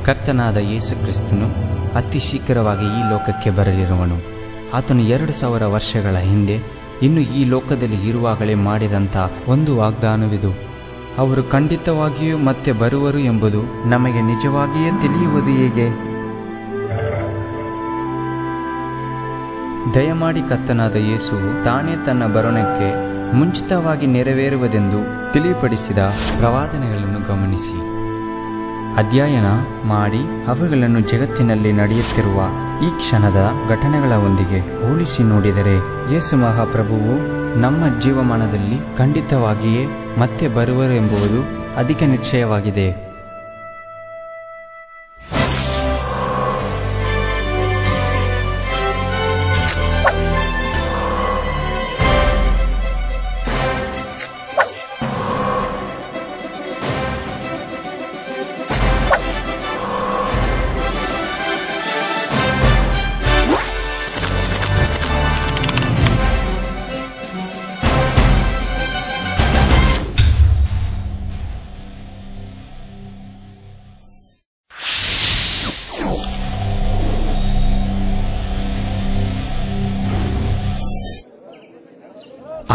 ಕರ್ತನಾದ ಯೇಸು ಕ್ರಿಸ್ತನು ಅತಿ ಶೀಘ್ರವಾಗಿ ಈ ಲೋಕಕ್ಕೆ ಬರಲಿರುವನು. ಆತನು 2000 ವರ್ಷಗಳ ಹಿಂದೆ ಇನ್ನು ಈ ಲೋಕದಲ್ಲಿ ಇರುವಾಗಲೇ ಮಾಡಿದಂಥ ಒಂದು ವಾಗ್ದಾನವಿದು. ಅವರು ಖಂಡಿತವಾಗಿಯೂ ಮತ್ತೆ ಬರುವರು ಎಂಬುದು ನಮಗೆ ನಿಜವಾಗಿಯೇ ತಿಳಿಯುವುದು ಹೇಗೆ? ದಯಮಾಡಿ ಕರ್ತನಾದ ಯೇಸುವು ತಾನೇ ತನ್ನ ಬರೋಣಕ್ಕೆ ಮುಂಚಿತವಾಗಿ ನೆರವೇರುವುದೆಂದು ತಿಳಿಪಡಿಸಿದ ಪ್ರವಾದನೆಗಳನ್ನು ಗಮನಿಸಿ ಅಧ್ಯಯನ ಮಾಡಿ ಅವುಗಳನ್ನು ಜಗತ್ತಿನಲ್ಲಿ ನಡೆಯುತ್ತಿರುವ ಈ ಕ್ಷಣದ ಘಟನೆಗಳೊಂದಿಗೆ ಹೋಲಿಸಿ ನೋಡಿದರೆ ಯೇಸು ಮಹಾಪ್ರಭುವು ನಮ್ಮ ಜೀವಮಾನದಲ್ಲಿ ಖಂಡಿತವಾಗಿಯೇ ಮತ್ತೆ ಬರುವರು ಎಂಬುದು ಅಧಿಕ ನಿಶ್ಚಯವಾಗಿದೆ.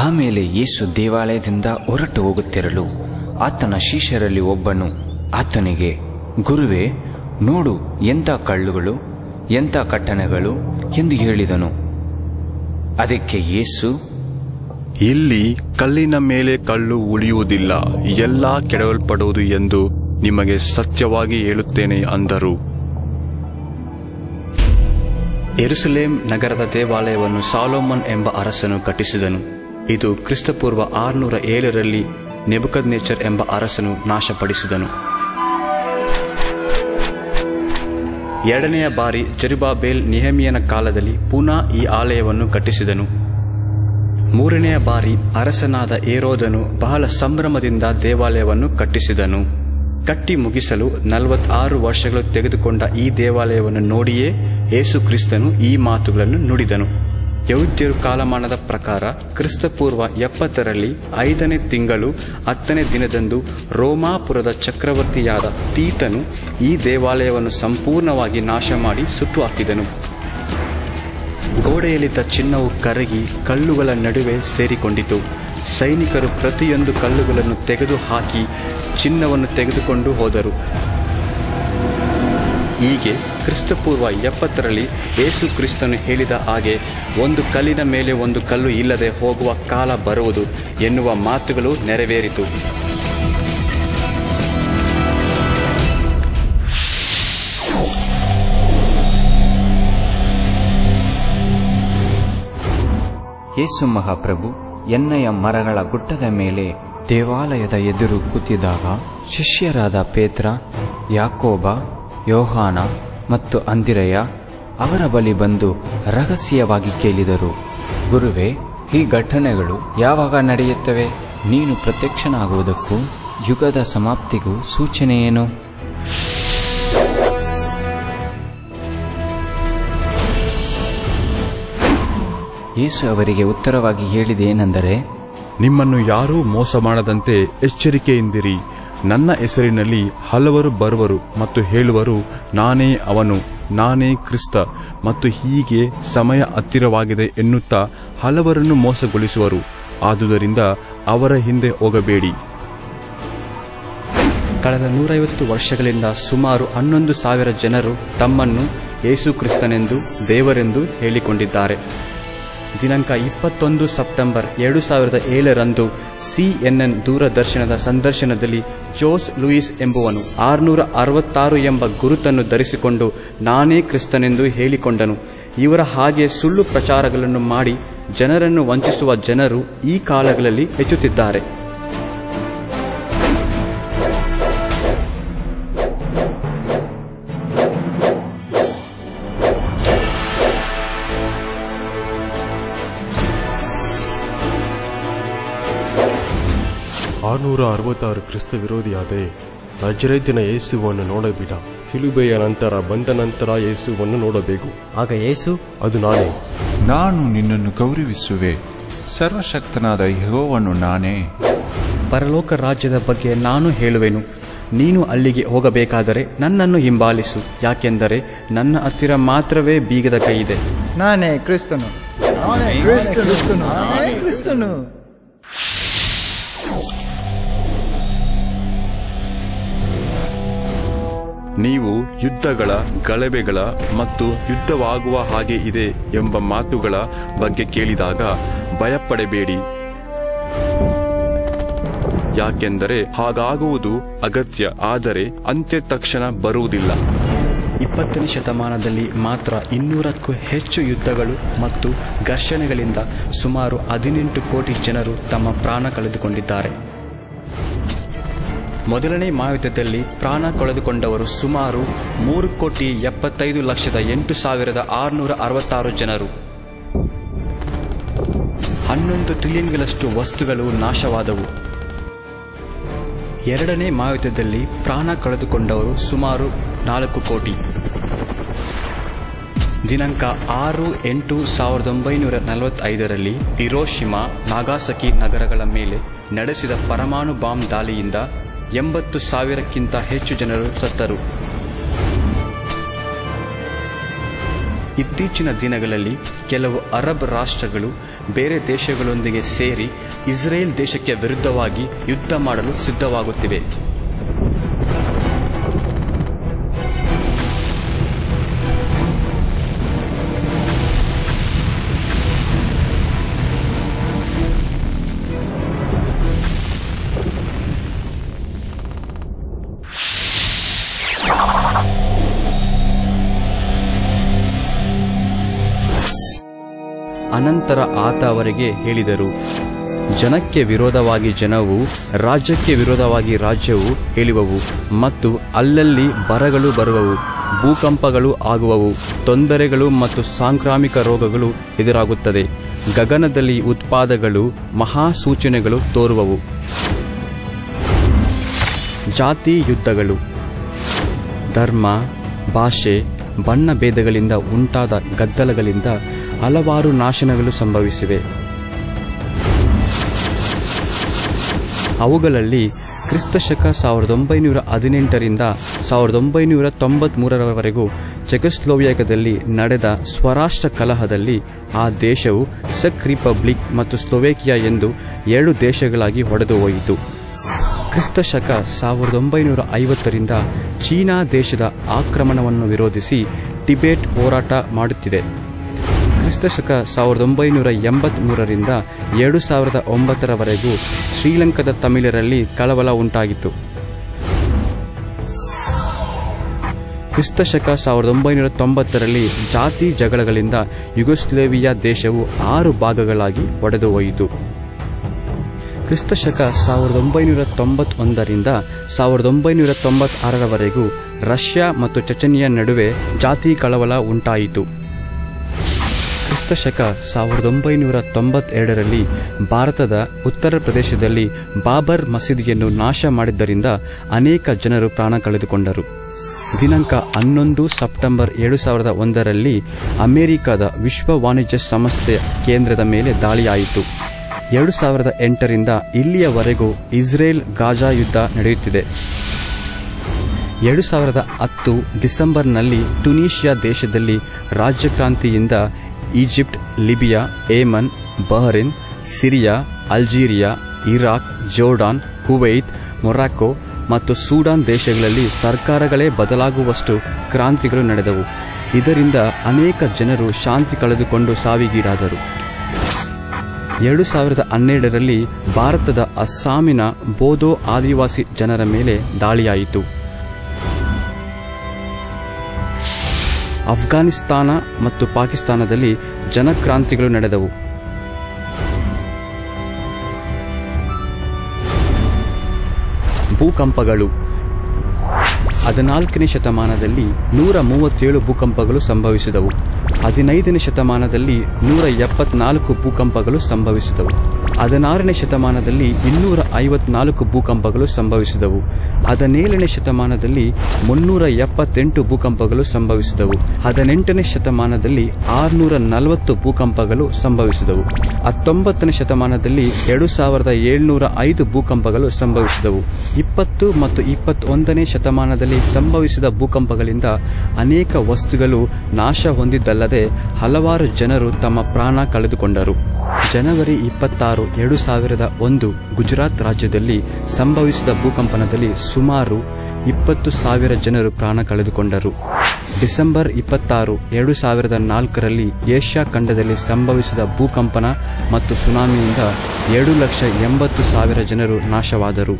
ಆಮೇಲೆ ಯೇಸು ದೇವಾಲಯದಿಂದ ಹೊರಟು ಹೋಗುತ್ತಿರಲು ಆತನ ಶಿಷ್ಯರಲ್ಲಿ ಒಬ್ಬನು ಆತನಿಗೆ, ಗುರುವೇ, ನೋಡು, ಎಂಥ ಕಲ್ಲುಗಳು, ಎಂಥ ಕಟ್ಟಣಗಳು ಎಂದು ಹೇಳಿದನು. ಅದಕ್ಕೆ ಯೇಸು, ಇಲ್ಲಿ ಕಲ್ಲಿನ ಮೇಲೆ ಕಲ್ಲು ಉಳಿಯುವುದಿಲ್ಲ, ಎಲ್ಲ ಕೆಡವಲ್ಪಡುವುದು ಎಂದು ನಿಮಗೆ ಸತ್ಯವಾಗಿ ಹೇಳುತ್ತೇನೆ ಅಂದರು. ಯೆರೂಸಲೇಮ್ ನಗರದ ದೇವಾಲಯವನ್ನು ಸಾಲೊಮೋನ್ ಎಂಬ ಅರಸನು ಕಟ್ಟಿಸಿದನು. ಇದು ಕ್ರಿಸ್ತಪೂರ್ವ 607ರಲ್ಲಿ ನೆಬೂಕದ್ನೆಚ್ಚರ್ ಎಂಬ ಅರಸನು ನಾಶಪಡಿಸಿದನು. 2ನೆಯ ಬಾರಿ ಜೆರುಬ್ಬಾಬೆಲ್ ನೆಹೆಮೀಯನ ಕಾಲದಲ್ಲಿ ಪುನಃ ಈ ಆಲಯವನ್ನು ಕಟ್ಟಿಸಿದನು. 3ನೆಯ ಬಾರಿ ಅರಸನಾದ ಹೆರೋದನು ಬಹಳ ಸಂಭ್ರಮದಿಂದ ದೇವಾಲಯವನ್ನು ಕಟ್ಟಿಸಿದನು. ಕಟ್ಟಿ ಮುಗಿಸಲು 46 ವರ್ಷಗಳು ತೆಗೆದುಕೊಂಡ ಈ ದೇವಾಲಯವನ್ನು ನೋಡಿಯೇ ಯೇಸು ಕ್ರಿಸ್ತನು ಈ ಮಾತುಗಳನ್ನು ನುಡಿದನು. ಯಹೂದ್ಯರು ಕಾಲಮಾನದ ಪ್ರಕಾರ ಕ್ರಿಸ್ತಪೂರ್ವ 70ರಲ್ಲಿ 5ನೇ ತಿಂಗಳು 10ನೇ ದಿನದಂದು ರೋಮಾಪುರದ ಚಕ್ರವರ್ತಿಯಾದ ತೀತನು ಈ ದೇವಾಲಯವನ್ನು ಸಂಪೂರ್ಣವಾಗಿ ನಾಶ ಮಾಡಿ ಸುಟ್ಟು ಹಾಕಿದನು. ಗೋಡೆಯಲ್ಲಿದ್ದ ಚಿನ್ನವು ಕರಗಿ ಕಲ್ಲುಗಳ ನಡುವೆ ಸೇರಿಕೊಂಡಿತು. ಸೈನಿಕರು ಪ್ರತಿಯೊಂದು ಕಲ್ಲುಗಳನ್ನು ತೆಗೆದು ಹಾಕಿ ಚಿನ್ನವನ್ನು ತೆಗೆದುಕೊಂಡು ಹೋದರು. ಹೀಗೆ ಕ್ರಿಸ್ತಪೂರ್ವ 70ರಲ್ಲಿ ಯೇಸು ಕ್ರಿಸ್ತನು ಹೇಳಿದ ಹಾಗೆ ಒಂದು ಕಲ್ಲಿನ ಮೇಲೆ ಒಂದು ಕಲ್ಲು ಇಲ್ಲದೆ ಹೋಗುವ ಕಾಲ ಬರುವುದು ಎನ್ನುವ ಮಾತುಗಳು ನೆರವೇರಿತು. ಯೇಸು ಮಹಾಪ್ರಭು ಎಣ್ಣೆಯ ಮರಗಳ ಗುಡ್ಡದ ಮೇಲೆ ದೇವಾಲಯದ ಎದುರು ಕೂತಿದ್ದಾಗ ಶಿಷ್ಯರಾದ ಪೇತ್ರ, ಯಾಕೋಬ, ಯೋಹಾನ ಮತ್ತು ಅಂದಿರೆಯ ಅವರ ಬಳಿ ಬಂದು ರಹಸ್ಯವಾಗಿ ಕೇಳಿದರು, ಗುರುವೇ, ಈ ಘಟನೆಗಳು ಯಾವಾಗ ನಡೆಯುತ್ತವೆ? ನೀನು ಪ್ರತ್ಯಕ್ಷನಾಗುವುದಕ್ಕೂ ಯುಗದ ಸಮಾಪ್ತಿಗೂ ಸೂಚನೆಯೇನು? ಯೇಸು ಅವರಿಗೆ ಉತ್ತರವಾಗಿ ಹೇಳಿದೇನೆಂದರೆ, ನಿಮ್ಮನ್ನು ಯಾರೂ ಮೋಸ ಮಾಡದಂತೆ ಎಚ್ಚರಿಕೆಯಿಂದಿರಿ. ನನ್ನ ಹೆಸರಿನಲ್ಲಿ ಹಲವರು ಬರುವರು ಮತ್ತು ಹೇಳುವರು, ನಾನೇ ಅವನು, ನಾನೇ ಕ್ರಿಸ್ತ, ಮತ್ತು ಹೀಗೆ ಸಮಯ ಹತ್ತಿರವಾಗಿದೆ ಎನ್ನುತ್ತಾ ಹಲವರನ್ನು ಮೋಸಗೊಳಿಸುವರು. ಆದುದರಿಂದ ಅವರ ಹಿಂದೆ ಹೋಗಬೇಡಿ. ಕಳೆದ 150 ವರ್ಷಗಳಿಂದ ಸುಮಾರು 11,000 ಜನರು ತಮ್ಮನ್ನು ಯೇಸು ಕ್ರಿಸ್ತನೆಂದು ದೇವರೆಂದು ಹೇಳಿಕೊಂಡಿದ್ದಾರೆ. ದಿನಾಂಕ 21 ಸೆಪ್ಟೆಂಬರ್ 2007ರಂದು CNN ದೂರದರ್ಶನದ ಸಂದರ್ಶನದಲ್ಲಿ ಜೋಸ್ ಲೂಯಿಸ್ ಎಂಬುವನು 666 ಎಂಬ ಗುರುತನ್ನು ಧರಿಸಿಕೊಂಡು ನಾನೇ ಕ್ರಿಸ್ತನೆಂದು ಹೇಳಿಕೊಂಡನು. ಇವರ ಹಾಗೆ ಸುಳ್ಳು ಪ್ರಚಾರಗಳನ್ನು ಮಾಡಿ ಜನರನ್ನು ವಂಚಿಸುವ ಜನರು ಈ ಕಾಲಗಳಲ್ಲಿ ಹೆಚ್ಚುತ್ತಿದ್ದಾರೆ. ಕ್ರಿಸ್ತ ವಿರೋಧಿಯಾದೆ ನಜರೇತಿನ ಯೇಸುವನ್ನು ನೋಡಬೇಡ, ಸಿಲುಬೆಯ ನಂತರ ಬಂದ ನಂತರ ಯೇಸುವನ್ನು ನೋಡಬೇಕು. ಆಗ ಯೇಸು, ಅದು ನಾನೇ, ನಾನು ನಿನ್ನನ್ನು ಗೌರವಿಸುವೆ, ಸರ್ವಶಕ್ತನಾದ ಯೆಹೋವನು ನಾನೇ. ಪರಲೋಕ ರಾಜ್ಯದ ಬಗ್ಗೆ ನಾನು ಹೇಳುವೆನು. ನೀನು ಅಲ್ಲಿಗೆ ಹೋಗಬೇಕಾದರೆ ನನ್ನನ್ನು ಹಿಂಬಾಲಿಸು, ಯಾಕೆಂದರೆ ನನ್ನ ಹತ್ತಿರ ಮಾತ್ರವೇ ಬೀಗದ ಕೈ ಇದೆ. ನಾನೇ ಕ್ರಿಸ್ತನು. ನೀವು ಯುದ್ಧಗಳ, ಗಲಭೆಗಳ ಮತ್ತು ಯುದ್ಧವಾಗುವ ಹಾಗೆ ಇದೆ ಎಂಬ ಮಾತುಗಳ ಬಗ್ಗೆ ಕೇಳಿದಾಗ ಭಯಪಡಬೇಡಿ, ಯಾಕೆಂದರೆ ಹಾಗಾಗುವುದು ಅಗತ್ಯ, ಆದರೆ ಅಂತ್ಯ ತಕ್ಷಣ ಬರುವುದಿಲ್ಲ. 20ನೇ ಶತಮಾನದಲ್ಲಿ ಮಾತ್ರ 200ಕ್ಕೂ ಹೆಚ್ಚು ಯುದ್ಧಗಳು ಮತ್ತು ಘರ್ಷಣೆಗಳಿಂದ ಸುಮಾರು 18 ಕೋಟಿ ಜನರು ತಮ್ಮ ಪ್ರಾಣ ಕಳೆದುಕೊಂಡಿದ್ದಾರೆ. ಮೊದಲನೇ ಮಹಾಯುದ್ಧದಲ್ಲಿ ಪ್ರಾಣ ಕಳೆದುಕೊಂಡವರು ಸುಮಾರು 3,75,08,666 ಜನರು. 11 ಟ್ರಿಲಿಯನ್ಗಳಷ್ಟು ವಸ್ತುಗಳು ನಾಶವಾದವು. ಎರಡನೇ ಮಹಾಯುದ್ಧದಲ್ಲಿ ಪ್ರಾಣ ಕಳೆದುಕೊಂಡವರು ಸುಮಾರು 4 ಕೋಟಿ. ದಿನಾಂಕ 6/8/1945ರಲ್ಲಿ ಹಿರೋಶಿಮಾ, ನಾಗಾಸಕಿ ನಗರಗಳ ಮೇಲೆ ನಡೆಸಿದ ಪರಮಾಣು ಬಾಂಬ್ ದಾಳಿಯಿಂದ 80,000ಕ್ಕಿಂತ ಹೆಚ್ಚು ಜನರು ಸತ್ತರು. ಇತ್ತೀಚಿನ ದಿನಗಳಲ್ಲಿ ಕೆಲವು ಅರಬ್ ರಾಷ್ಟ್ರಗಳು ಬೇರೆ ದೇಶಗಳೊಂದಿಗೆ ಸೇರಿ ಇಸ್ರೇಲ್ ದೇಶಕ್ಕೆ ವಿರುದ್ಧವಾಗಿ ಯುದ್ಧ ಮಾಡಲು ಸಿದ್ಧವಾಗುತ್ತಿವೆ. ಅನಂತರ ಆತ ಅವರಿಗೆ ಹೇಳಿದರು, ಜನಕ್ಕೆ ವಿರೋಧವಾಗಿ ಜನವು, ರಾಜ್ಯಕ್ಕೆ ವಿರೋಧವಾಗಿ ರಾಜ್ಯವು ಏಳುವವು, ಮತ್ತು ಅಲ್ಲಲ್ಲಿ ಬರಗಳು ಬರುವವು, ಭೂಕಂಪಗಳು ಆಗುವವು, ತೊಂದರೆಗಳು ಮತ್ತು ಸಾಂಕ್ರಾಮಿಕ ರೋಗಗಳು ಎದುರಾಗುತ್ತದೆ. ಗಗನದಲ್ಲಿ ಉತ್ಪಾದಗಳು, ಮಹಾಸೂಚನೆಗಳು ತೋರುವವು. ಜಾತಿ ಯುದ್ಧಗಳು, ಧರ್ಮ, ಭಾಷೆ, ಬಣ್ಣ ಭೇದಗಳಿಂದ ಉಂಟಾದ ಗದ್ದಲಗಳಿಂದ ಹಲವಾರು ನಾಶನಗಳು ಸಂಭವಿಸಿವೆ. ಅವುಗಳಲ್ಲಿ ಕ್ರಿಸ್ತಶಕ 1918ರಿಂದ 1993ರವರೆಗೂ ಚೆಕೊಸ್ಲೋವಾಕಿಯಾದಲ್ಲಿ ನಡೆದ ಸ್ವರಾಷ್ಟ್ರ ಕಲಹದಲ್ಲಿ ಆ ದೇಶವು ಚೆಕ್ ರಿಪಬ್ಲಿಕ್ ಮತ್ತು ಸ್ಲೋವೇಕಿಯಾ ಎಂದು 2 ದೇಶಗಳಾಗಿ ಒಡೆದು ಹೋಯಿತು. ಕ್ರಿಸ್ತಶಕ 1950ರಿಂದ ಚೀನಾ ದೇಶದ ಆಕ್ರಮಣವನ್ನು ವಿರೋಧಿಸಿ ಟಿಬೆಟ್ ಹೋರಾಟ ಮಾಡುತ್ತಿದೆ. ಕ್ರಿಸ್ತಶಕ 1983ರಿಂದ 2009ರವರೆಗೂ ಶ್ರೀಲಂಕಾದ ತಮಿಳರಲ್ಲಿ ಕಳವಳ ಉಂಟಾಗಿತ್ತು. ಕ್ರಿಸ್ತಶಕ 1990ರಲ್ಲಿ ಜಾತಿ ಜಗಳಗಳಿಂದ ಯುಗೋಸ್ಲೇವಿಯಾ ದೇಶವು 6 ಭಾಗಗಳಾಗಿ ಒಡೆದು ಹೋಯಿತು. ಕ್ರಿಸ್ತಶಕ 1991ರಿಂದ 1996ರವರೆಗೂ ರಷ್ಯಾ ಮತ್ತು ಚೆಚೆನಿಯಾ ನಡುವೆ ಜಾತಿ ಕಳವಳ ಉಂಟಾಯಿತು. ಕ್ರಿಸ್ತಶಕ 1992ರಲ್ಲಿ ಭಾರತದ ಉತ್ತರ ಪ್ರದೇಶದಲ್ಲಿ ಬಾಬರ್ ಮಸೀದಿಯನ್ನು ನಾಶ ಮಾಡಿದ್ದರಿಂದ ಅನೇಕ ಜನರು ಪ್ರಾಣ ಕಳೆದುಕೊಂಡರು. ದಿನಾಂಕ 11 ಸೆಪ್ಟೆಂಬರ್ 2001ರಲ್ಲಿ ಅಮೆರಿಕದ ವಿಶ್ವ ವಾಣಿಜ್ಯ ಸಂಸ್ಥೆ ಕೇಂದ್ರದ ಮೇಲೆ ದಾಳಿಯಾಯಿತು. 2008ರಿಂದ ಇಲ್ಲಿಯವರೆಗೂ ಇಸ್ರೇಲ್ ಗಾಜಾ ಯುದ್ಧ ನಡೆಯುತ್ತಿದೆ. 2010 ಡಿಸೆಂಬರ್ನಲ್ಲಿ ಟುನೀಷಿಯಾ ದೇಶದಲ್ಲಿ ರಾಜ್ಯಕ್ರಾಂತಿಯಿಂದ Egypt, Libya, Yemen, Bahrain, Syria, Algeria, Iraq, Jordan, Kuwait, Morocco ಮತ್ತು ಸೂಡಾನ್ ದೇಶಗಳಲ್ಲಿ ಸರ್ಕಾರಗಳೇ ಬದಲಾಗುವಷ್ಟು ಕ್ರಾಂತಿಗಳು ನಡೆದವು. ಇದರಿಂದ ಅನೇಕ ಜನರು ಶಾಂತಿ ಕಳೆದುಕೊಂಡು ಸಾವಿಗೀಡಾದರು. 2012ರಲ್ಲಿ ಭಾರತದ ಅಸ್ಸಾಮಿನ ಬೋಡೋ ಆದಿವಾಸಿ ಜನರ ಮೇಲೆ ದಾಳಿಯಾಯಿತು. ಅಫ್ಘಾನಿಸ್ತಾನ ಮತ್ತು ಪಾಕಿಸ್ತಾನದಲ್ಲಿ ಜನಕ್ರಾಂತಿಗಳು ನಡೆದವು. ಭೂಕಂಪಗಳು 14ನೇ ಶತಮಾನದಲ್ಲಿ 137 ಭೂಕಂಪಗಳು ಸಂಭವಿಸಿದವು. 15ನೇ ಶತಮಾನದಲ್ಲಿ 174 ಭೂಕಂಪಗಳು ಸಂಭವಿಸಿದವು. 16ನೇ ಶತಮಾನದಲ್ಲಿ 254 ಭೂಕಂಪಗಳು ಸಂಭವಿಸಿದವು. 17ನೇ ಶತಮಾನದಲ್ಲಿ 378 ಭೂಕಂಪಗಳು ಸಂಭವಿಸಿದವು. 18ನೇ ಶತಮಾನದಲ್ಲಿ 640 ಭೂಕಂಪಗಳು ಸಂಭವಿಸಿದವು. 19ನೇ ಶತಮಾನದಲ್ಲಿ 2705 ಭೂಕಂಪಗಳು ಸಂಭವಿಸಿದವು. 20 ಮತ್ತು 21ನೇ ಶತಮಾನದಲ್ಲಿ ಸಂಭವಿಸಿದ ಭೂಕಂಪಗಳಿಂದ ಅನೇಕ ವಸ್ತುಗಳು ನಾಶ ಹೊಂದಿದ್ದಲ್ಲದೆ ಹಲವಾರು ಜನರು ತಮ್ಮ ಪ್ರಾಣ ಕಳೆದುಕೊಂಡರು. ಜನವರಿ 26, 2001 ಗುಜರಾತ್ ರಾಜ್ಯದಲ್ಲಿ ಸಂಭವಿಸಿದ ಭೂಕಂಪನದಲ್ಲಿ ಸುಮಾರು 20,000 ಜನರು ಪ್ರಾಣ ಕಳೆದುಕೊಂಡರು. ಡಿಸೆಂಬರ್ 26, 2004ರಲ್ಲಿ ಏಷ್ಯಾ ಖಂಡದಲ್ಲಿ ಸಂಭವಿಸಿದ ಭೂಕಂಪನ ಮತ್ತು ಸುನಾಮಿಯಿಂದ 7,80,000 ಜನರು ನಾಶವಾದರು.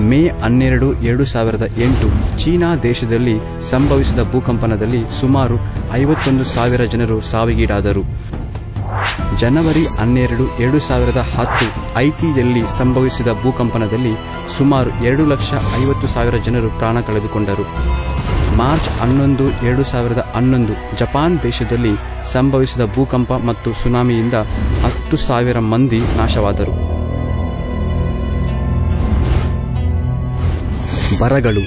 ಮೇ 12, 2008 ಚೀನಾ ದೇಶದಲ್ಲಿ ಸಂಭವಿಸಿದ ಭೂಕಂಪನದಲ್ಲಿ ಸುಮಾರು 51,000 ಜನರು ಸಾವಿಗೀಡಾದರು. ಜನವರಿ 12, 2010 ಐತಿಯಲ್ಲಿ ಸಂಭವಿಸಿದ ಭೂಕಂಪನದಲ್ಲಿ ಸುಮಾರು 2,50,000 ಜನರು ಪ್ರಾಣ ಕಳೆದುಕೊಂಡರು. ಮಾರ್ಚ್ 11, 2011 ಜಪಾನ್ ದೇಶದಲ್ಲಿ ಸಂಭವಿಸಿದ ಭೂಕಂಪ ಮತ್ತು ಸುನಾಮಿಯಿಂದ 10,000 ಮಂದಿ ನಾಶವಾದರು. ಬರಗಳು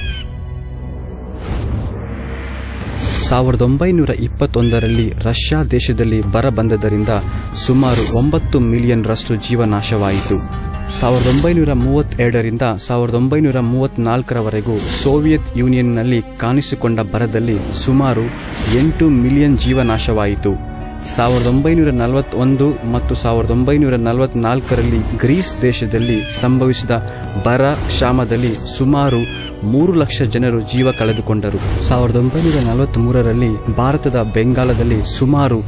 1921ರಲ್ಲಿ ರಷ್ಯಾ ದೇಶದಲ್ಲಿ ಬರ ಬಂದದ್ದರಿಂದ ಸುಮಾರು 9 ಮಿಲಿಯನ್ ರಷ್ಟು ಜೀವನಾಶವಾಯಿತು. 1932ರಿಂದ 1934ರವರೆಗೂ ಸೋವಿಯತ್ ಯೂನಿಯನ್ನಲ್ಲಿ ಕಾಣಿಸಿಕೊಂಡ ಬರದಲ್ಲಿ ಸುಮಾರು 8 ಮಿಲಿಯನ್ ಜೀವನಾಶವಾಯಿತು. 1941 ಮತ್ತು 1944ರಲ್ಲಿ ಗ್ರೀಸ್ ದೇಶದಲ್ಲಿ ಸಂಭವಿಸಿದ ಬರ ಕ್ಷಾಮದಲ್ಲಿ ಸುಮಾರು 3 ಲಕ್ಷ ಜನರು ಜೀವ ಕಳೆದುಕೊಂಡರು. 1943ರಲ್ಲಿ ಭಾರತದ ಬೆಂಗಾಲದಲ್ಲಿ ಸುಮಾರು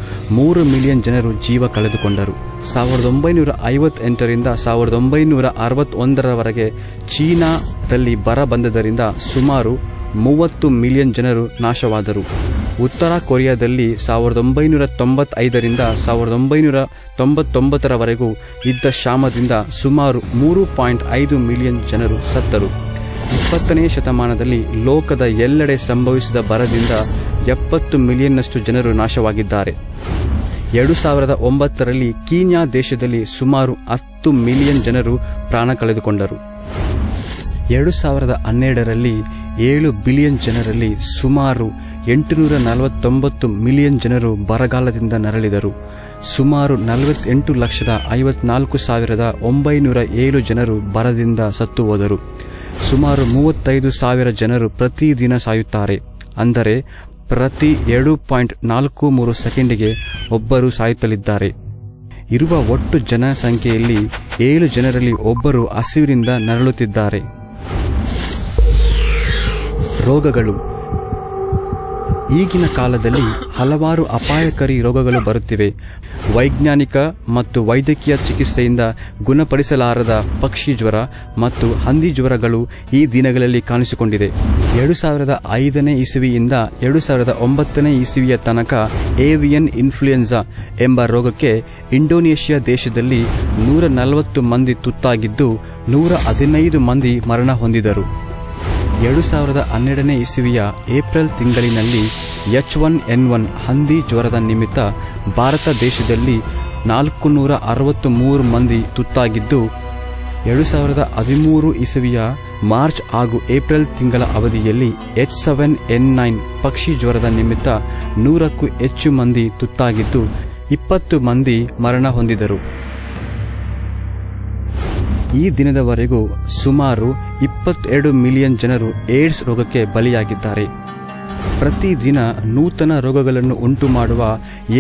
3 ಮಿಲಿಯನ್ ಜನರು ಜೀವ ಕಳೆದುಕೊಂಡರು. 1958ರಿಂದ 1961ರವರೆಗೆ ಚೀನಾದಲ್ಲಿ ಬರ ಬಂದದರಿಂದ ಸುಮಾರು 30 ಮಿಲಿಯನ್ ಜನರು ನಾಶವಾದರು. ಉತ್ತರ ಕೊರಿಯಾದಲ್ಲಿ 1995ರಿಂದ 1999ರವರೆಗೂ ಇದ್ದ ಕ್ಷಾಮದಿಂದ ಸುಮಾರು 3.5 ಮಿಲಿಯನ್ ಜನರು ಸತ್ತರು. 20ನೇ ಶತಮಾನದಲ್ಲಿ ಲೋಕದ ಎಲ್ಲೆಡೆ ಸಂಭವಿಸಿದ ಬರದಿಂದ 70 ಮಿಲಿಯನ್ನಷ್ಟು ಜನರು ನಾಶವಾಗಿದ್ದಾರೆ. 2009ರಲ್ಲಿ ಕೀನ್ಯಾ ದೇಶದಲ್ಲಿ ಸುಮಾರು 10 ಮಿಲಿಯನ್ ಜನರು ಪ್ರಾಣ ಕಳೆದುಕೊಂಡರು. 2012ರಲ್ಲಿ 7 ಬಿಲಿಯನ್ ಜನರಲ್ಲಿ ಸುಮಾರು 849 ಮಿಲಿಯನ್ ಜನರು ಬರಗಾಲದಿಂದ ನರಳಿದರು. ಸುಮಾರು 48,54,907 ಜನರು ಬರದಿಂದ ಸತ್ತು ಹೋದರು. ಸುಮಾರು 35,000 ಜನರು ಪ್ರತಿದಿನ ಸಾಯುತ್ತಾರೆ. ಅಂದರೆ ಪ್ರತಿ 7.43 ಸೆಕೆಂಡಿಗೆ ಒಬ್ಬರು ಸಾಯುತ್ತಲಿದ್ದಾರೆ. ಇರುವ ಒಟ್ಟು ಜನಸಂಖ್ಯೆಯಲ್ಲಿ 7 ಜನರಲ್ಲಿ ಒಬ್ಬರು ಹಸಿವಿನಿಂದ ನರಳುತ್ತಿದ್ದಾರೆ. ರೋಗಗಳು ಈಗಿನ ಕಾಲದಲ್ಲಿ ಹಲವಾರು ಅಪಾಯಕಾರಿ ರೋಗಗಳು ಬರುತ್ತಿವೆ. ವೈಜ್ಞಾನಿಕ ಮತ್ತು ವೈದ್ಯಕೀಯ ಚಿಕಿತ್ಸೆಯಿಂದ ಗುಣಪಡಿಸಲಾರದ ಪಕ್ಷಿ ಜ್ವರ ಮತ್ತು ಹಂದಿ ಜ್ವರಗಳು ಈ ದಿನಗಳಲ್ಲಿ ಕಾಣಿಸಿಕೊಂಡಿದೆ. 2005ನೇ ಇಸವಿಯಿಂದ 2009ನೇ ಇಸವಿಯ ತನಕ ಏವಿಯನ್ ಇನ್ಫ್ಲೂಯೆನ್ಸಾ ಎಂಬ ರೋಗಕ್ಕೆ ಇಂಡೋನೇಷ್ಯಾ ದೇಶದಲ್ಲಿ 140 ಮಂದಿ ತುತ್ತಾಗಿದ್ದು 115 ಮಂದಿ ಮರಣ ಹೊಂದಿದರು. 2012ನೇ ಇಸವಿಯ ಏಪ್ರಿಲ್ ತಿಂಗಳಿನಲ್ಲಿ H1N1 ಹಂದಿ ಜ್ವರದ ನಿಮಿತ್ತ ಭಾರತ ದೇಶದಲ್ಲಿ 463 ಮಂದಿ ತುತ್ತಾಗಿದ್ದು 2013 ಇಸವಿಯ ಮಾರ್ಚ್ ಹಾಗೂ ಏಪ್ರಿಲ್ ತಿಂಗಳ ಅವಧಿಯಲ್ಲಿ H7N9 ಪಕ್ಷಿ ಜ್ವರದ ನಿಮಿತ್ತ 100ಕ್ಕೂ ಹೆಚ್ಚು ಮಂದಿ ತುತ್ತಾಗಿದ್ದು 20 ಮಂದಿ ಮರಣ ಹೊಂದಿದರು. ಈ ದಿನದವರೆಗೂ ಸುಮಾರು 22 ಮಿಲಿಯನ್ ಜನರು ಏಡ್ಸ್ ರೋಗಕ್ಕೆ ಬಲಿಯಾಗಿದ್ದಾರೆ. ಪ್ರತಿದಿನ ನೂತನ ರೋಗಗಳನ್ನು ಉಂಟು ಮಾಡುವ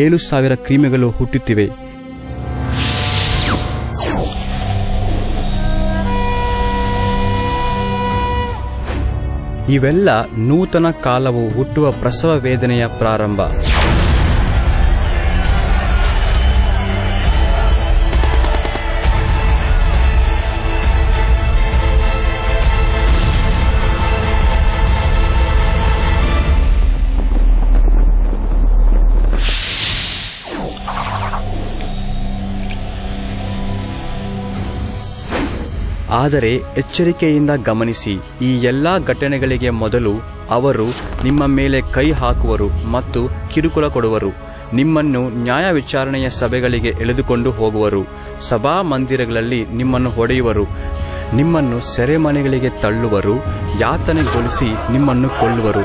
7,000 ಕ್ರಿಮಿಗಳು ಹುಟ್ಟುತ್ತಿವೆ. ಇವೆಲ್ಲ ನೂತನ ಕಾಲವು ಹುಟ್ಟುವ ಪ್ರಸವ ವೇದನೆಯ ಪ್ರಾರಂಭ. ಆದರೆ ಎಚ್ಚರಿಕೆಯಿಂದ ಗಮನಿಸಿ, ಈ ಎಲ್ಲಾ ಘಟನೆಗಳಿಗೆ ಮೊದಲು ಅವರು ನಿಮ್ಮ ಮೇಲೆ ಕೈ ಹಾಕುವರು ಮತ್ತು ಕಿರುಕುಳ ಕೊಡುವರು. ನಿಮ್ಮನ್ನು ನ್ಯಾಯ ವಿಚಾರಣೆಯ ಸಭೆಗಳಿಗೆ ಎಳೆದುಕೊಂಡು ಹೋಗುವರು. ಸಭಾ ಮಂದಿರಗಳಲ್ಲಿ ನಿಮ್ಮನ್ನು ಹೊಡೆಯುವರು. ನಿಮ್ಮನ್ನು ಸೆರೆಮನೆಗಳಿಗೆ ತಳ್ಳುವರು. ಯಾತನೆಗೊಳಿಸಿ ನಿಮ್ಮನ್ನು ಕೊಲ್ಲುವರು.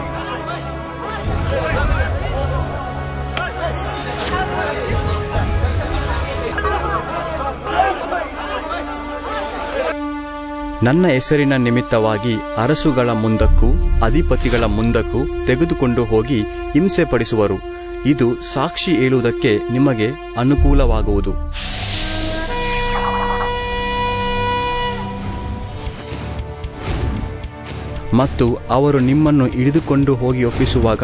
ನನ್ನ ಹೆಸರಿನ ನಿಮಿತ್ತವಾಗಿ ಅರಸುಗಳ ಮುಂದಕ್ಕೂ ಅಧಿಪತಿಗಳ ಮುಂದಕ್ಕೂ ತೆಗೆದುಕೊಂಡು ಹೋಗಿ ಹಿಂಸೆಪಡಿಸುವರು. ಇದು ಸಾಕ್ಷಿ ಹೇಳುವುದಕ್ಕೆ ನಿಮಗೆ ಅನುಕೂಲವಾಗುವುದು. ಮತ್ತು ಅವರು ನಿಮ್ಮನ್ನು ಹಿಡಿದುಕೊಂಡು ಹೋಗಿ ಒಪ್ಪಿಸುವಾಗ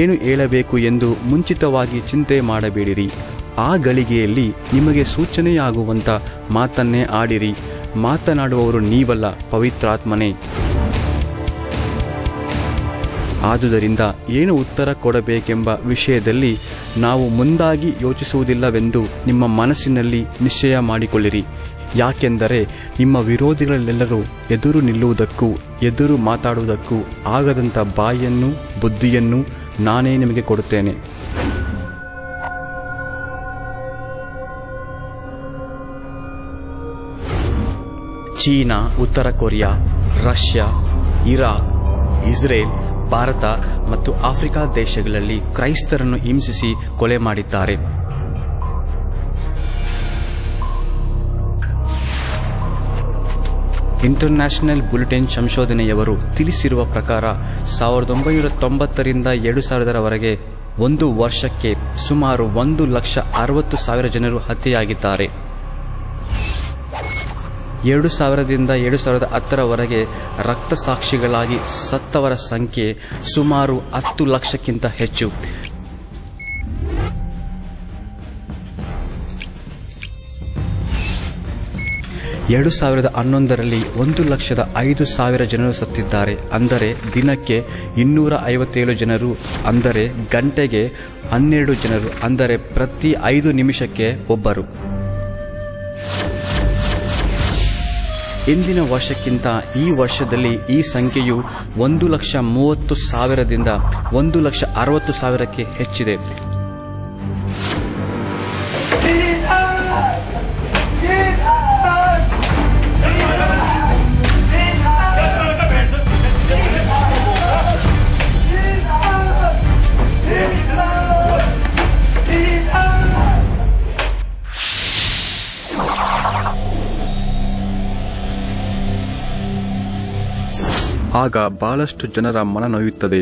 ಏನು ಹೇಳಬೇಕು ಎಂದು ಮುಂಚಿತವಾಗಿ ಚಿಂತೆ ಮಾಡಬೇಡಿರಿ. ಆ ಗಳಿಗೆಯಲ್ಲಿ ನಿಮಗೆ ಸೂಚನೆಯಾಗುವಂಥ ಮಾತನ್ನೇ ಆಡಿರಿ. ಮಾತನಾಡುವವರು ನೀವಲ್ಲ, ಪವಿತ್ರಾತ್ಮನೇ. ಆದುದರಿಂದ ಏನು ಉತ್ತರ ಕೊಡಬೇಕೆಂಬ ವಿಷಯದಲ್ಲಿ ನಾವು ಮುಂದಾಗಿ ಯೋಚಿಸುವುದಿಲ್ಲವೆಂದು ನಿಮ್ಮ ಮನಸ್ಸಿನಲ್ಲಿ ನಿಶ್ಚಯ ಮಾಡಿಕೊಳ್ಳಿರಿ. ಯಾಕೆಂದರೆ ನಿಮ್ಮ ವಿರೋಧಿಗಳಲ್ಲೆಲ್ಲರೂ ಎದುರು ನಿಲ್ಲುವುದಕ್ಕೂ ಎದುರು ಮಾತಾಡುವುದಕ್ಕೂ ಆಗದಂಥ ಬಾಯಿಯನ್ನೂ ಬುದ್ಧಿಯನ್ನೂ ನಾನೇ ನಿಮಗೆ ಕೊಡುತ್ತೇನೆ. ಚೀನಾ, ಉತ್ತರ Korea, Russia, Iraq, Israel, Bharat ಮತ್ತು ಆಫ್ರಿಕಾ ದೇಶಗಳಲ್ಲಿ ಕ್ರೈಸ್ತರನ್ನು ಹಿಂಸಿಸಿ ಕೊಲೆ ಮಾಡಿದ್ದಾರೆ. ಇಂಟರ್ನ್ಯಾಷನಲ್ ಬುಲೆಟಿನ್ ಸಂಶೋಧನೆಯವರು ತಿಳಿಸಿರುವ ಪ್ರಕಾರ 1990ರಿಂದ 2000ರವರೆಗೆ ಒಂದು ವರ್ಷಕ್ಕೆ ಸುಮಾರು 1,60,000 ಜನರು ಹತ್ಯೆಯಾಗಿದ್ದಾರೆ. 2000ರಿಂದ 2010ರವರೆಗೆ ರಕ್ತಸಾಕ್ಷಿಗಳಾಗಿ ಸತ್ತವರ ಸಂಖ್ಯೆ ಸುಮಾರು 10 ಲಕ್ಷಕ್ಕಿಂತ ಹೆಚ್ಚು. 2011ರಲ್ಲಿ 1,05,000 ಜನರು ಸತ್ತಿದ್ದಾರೆ. ಅಂದರೆ ದಿನಕ್ಕೆ 257 ಜನರು, ಅಂದರೆ ಗಂಟೆಗೆ 12 ಜನರು, ಅಂದರೆ ಪ್ರತಿ 5 ನಿಮಿಷಕ್ಕೆ ಒಬ್ಬರು. ಇಂದಿನ ವರ್ಷಕ್ಕಿಂತ ಈ ವರ್ಷದಲ್ಲಿ ಈ ಸಂಖ್ಯೆಯು 1,30,000ದಿಂದ 1,60,000ಕ್ಕೆ ಹೆಚ್ಚಿದೆ. ಆಗ ಬಹಳಷ್ಟು ಜನರ ಮನ ನೋಯುತ್ತದೆ.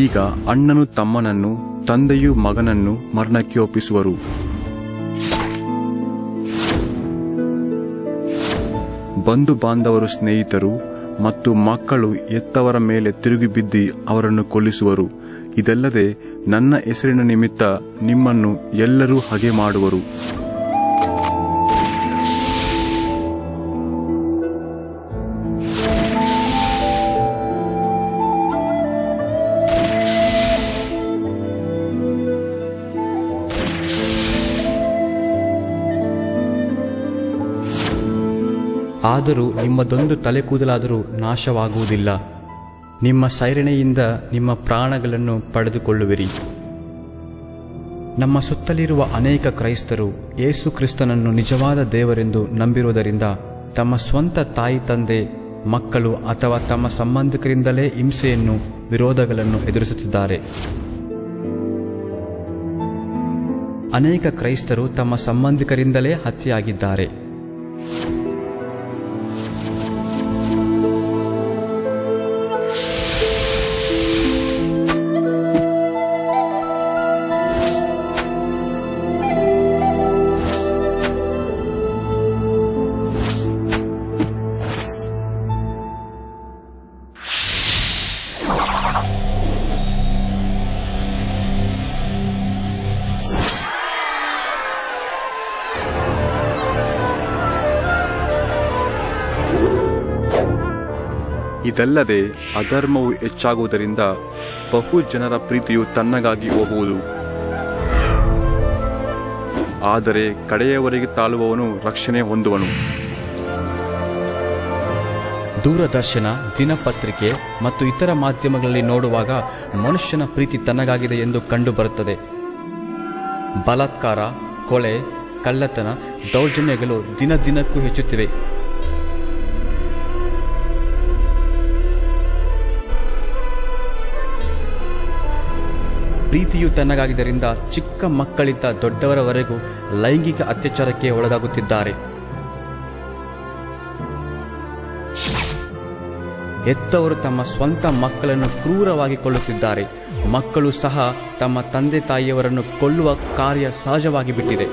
ಈಗ ಅಣ್ಣನು ತಮ್ಮನನ್ನು, ತಂದೆಯು ಮಗನನ್ನು ಮರಣಕ್ಕೆ ಒಪ್ಪಿಸುವರು. ಬಂಧು ಬಾಂಧವರು, ಸ್ನೇಹಿತರು ಮತ್ತು ಮಕ್ಕಳು ಎತ್ತವರ ಮೇಲೆ ತಿರುಗಿ ಬಿದ್ದಿ ಅವರನ್ನು ಕೊಲ್ಲಿಸುವರು. ಇದಲ್ಲದೆ ನನ್ನ ಹೆಸರಿನ ನಿಮಿತ್ತ ನಿಮ್ಮನ್ನು ಎಲ್ಲರೂ ಹಗೆ ಮಾಡುವರು. ಆದರೂ ನಿಮ್ಮದೊಂದು ತಲೆಕೂದಲಾದರೂ ನಾಶವಾಗುವುದಿಲ್ಲ. ನಿಮ್ಮ ಸೈರಣೆಯಿಂದ ನಿಮ್ಮ ಪ್ರಾಣಗಳನ್ನು ಪಡೆದುಕೊಳ್ಳುವಿರಿ. ನಮ್ಮ ಸುತ್ತಲಿರುವ ಅನೇಕ ಕ್ರೈಸ್ತರು ಯೇಸು ಕ್ರಿಸ್ತನನ್ನು ನಿಜವಾದ ದೇವರೆಂದು ನಂಬಿರುವುದರಿಂದ ತಮ್ಮ ಸ್ವಂತ ತಾಯಿ ತಂದೆ, ಮಕ್ಕಳು ಅಥವಾ ತಮ್ಮ ಸಂಬಂಧಿಕರಿಂದಲೇ ಹಿಂಸೆಯನ್ನು, ವಿರೋಧಗಳನ್ನು ಎದುರಿಸುತ್ತಿದ್ದಾರೆ. ಅನೇಕ ಕ್ರೈಸ್ತರು ತಮ್ಮ ಸಂಬಂಧಿಕರಿಂದಲೇ ಹತ್ಯೆಯಾಗಿದ್ದಾರೆ. ಇದಲ್ಲದೆ ಅಧರ್ಮವು ಹೆಚ್ಚಾಗುವುದರಿಂದ ಬಹು ಜನರ ಪ್ರೀತಿಯು ತನ್ನಗಾಗಿ ಹೋಗುವುದು. ಆದರೆ ಕಡೆಯವರೆಗೆ ತಾಳುವವನು ರಕ್ಷಣೆ ಹೊಂದುವನು. ದೂರದರ್ಶನ, ದಿನಪತ್ರಿಕೆ ಮತ್ತು ಇತರ ಮಾಧ್ಯಮಗಳಲ್ಲಿ ನೋಡುವಾಗ ಮನುಷ್ಯನ ಪ್ರೀತಿ ತನ್ನಗಾಗಿದೆ ಎಂದು ಕಂಡುಬರುತ್ತದೆ. ಬಲಾತ್ಕಾರ, ಕೊಲೆ, ಕಳ್ಳತನ, ದೌರ್ಜನ್ಯಗಳು ದಿನದಿನಕ್ಕೂ ಹೆಚ್ಚುತ್ತಿವೆ. ಪ್ರೀತಿಯು ತನ್ನಗಾಗಿದ್ದರಿಂದ ಚಿಕ್ಕ ಮಕ್ಕಳಿಂದ ದೊಡ್ಡವರವರೆಗೂ ಲೈಂಗಿಕ ಅತ್ಯಾಚಾರಕ್ಕೆ ಒಳಗಾಗುತ್ತಿದ್ದಾರೆ. ಹೆತ್ತವರು ತಮ್ಮ ಸ್ವಂತ ಮಕ್ಕಳನ್ನು ಕ್ರೂರವಾಗಿ ಕೊಲ್ಲುತ್ತಿದ್ದಾರೆ. ಮಕ್ಕಳು ಸಹ ತಮ್ಮ ತಂದೆ ತಾಯಿಯವರನ್ನು ಕೊಲ್ಲುವ ಕಾರ್ಯ ಸಹಜವಾಗಿ ಬಿಟ್ಟಿದೆ.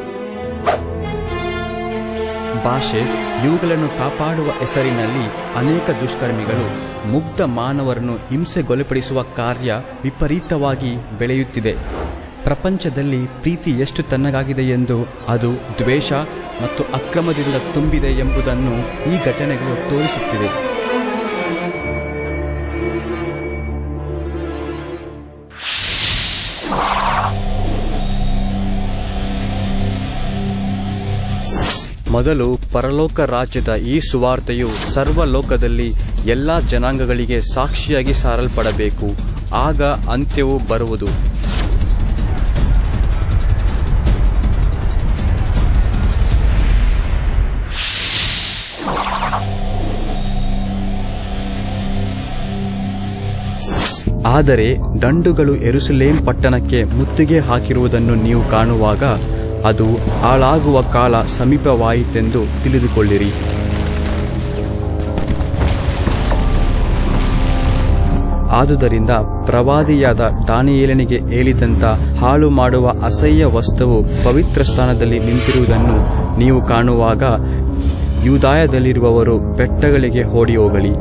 ಭಾಷೆ ಇವುಗಳನ್ನು ಕಾಪಾಡುವ ಹೆಸರಿನಲ್ಲಿ ಅನೇಕ ದುಷ್ಕರ್ಮಿಗಳು ಮುಗ್ಧ ಮಾನವರನ್ನು ಹಿಂಸೆಗೊಳಪಡಿಸುವ ಕಾರ್ಯ ವಿಪರೀತವಾಗಿ ಬೆಳೆಯುತ್ತಿದೆ. ಪ್ರಪಂಚದಲ್ಲಿ ಪ್ರೀತಿ ಎಷ್ಟು ತನ್ನಗಾಗಿದೆ ಎಂದು, ಅದು ದ್ವೇಷ ಮತ್ತು ಅಕ್ರಮದಿಂದ ತುಂಬಿದೆ ಎಂಬುದನ್ನು ಈ ಘಟನೆಗಳು ತೋರಿಸುತ್ತಿವೆ. ಮೊದಲು ಪರಲೋಕ ರಾಜ್ಯದ ಈ ಸುವಾರ್ತೆಯು ಸರ್ವಲೋಕದಲ್ಲಿ ಎಲ್ಲಾ ಜನಾಂಗಗಳಿಗೆ ಸಾಕ್ಷಿಯಾಗಿ ಸಾರಲ್ಪಡಬೇಕು. ಆಗ ಅಂತ್ಯವು ಬರುವುದು. ಆದರೆ ದಂಡುಗಳು ಯೆರೂಸಲೇಮ್ ಪಟ್ಟಣಕ್ಕೆ ಮುತ್ತಿಗೆ ಹಾಕಿರುವುದನ್ನು ನೀವು ಕಾಣುವಾಗ ಅದು ಹಾಳಾಗುವ ಕಾಲ ಸಮೀಪವಾಯಿತೆಂದು ತಿಳಿದುಕೊಳ್ಳಿರಿ. ಆದುದರಿಂದ ಪ್ರವಾದಿಯಾದ ದಾನಿಯೇಲನಿಗೆ ಹೇಳಿದಂತ ಹಾಳು ಮಾಡುವ ಅಸಹ್ಯ ವಸ್ತುವು ಪವಿತ್ರ ಸ್ಥಾನದಲ್ಲಿ ನಿಂತಿರುವುದನ್ನು ನೀವು ಕಾಣುವಾಗ ಯೂದಾಯದಲ್ಲಿರುವವರು ಬೆಟ್ಟಗಳಿಗೆ ಓಡಿ ಹೋಗಲಿ.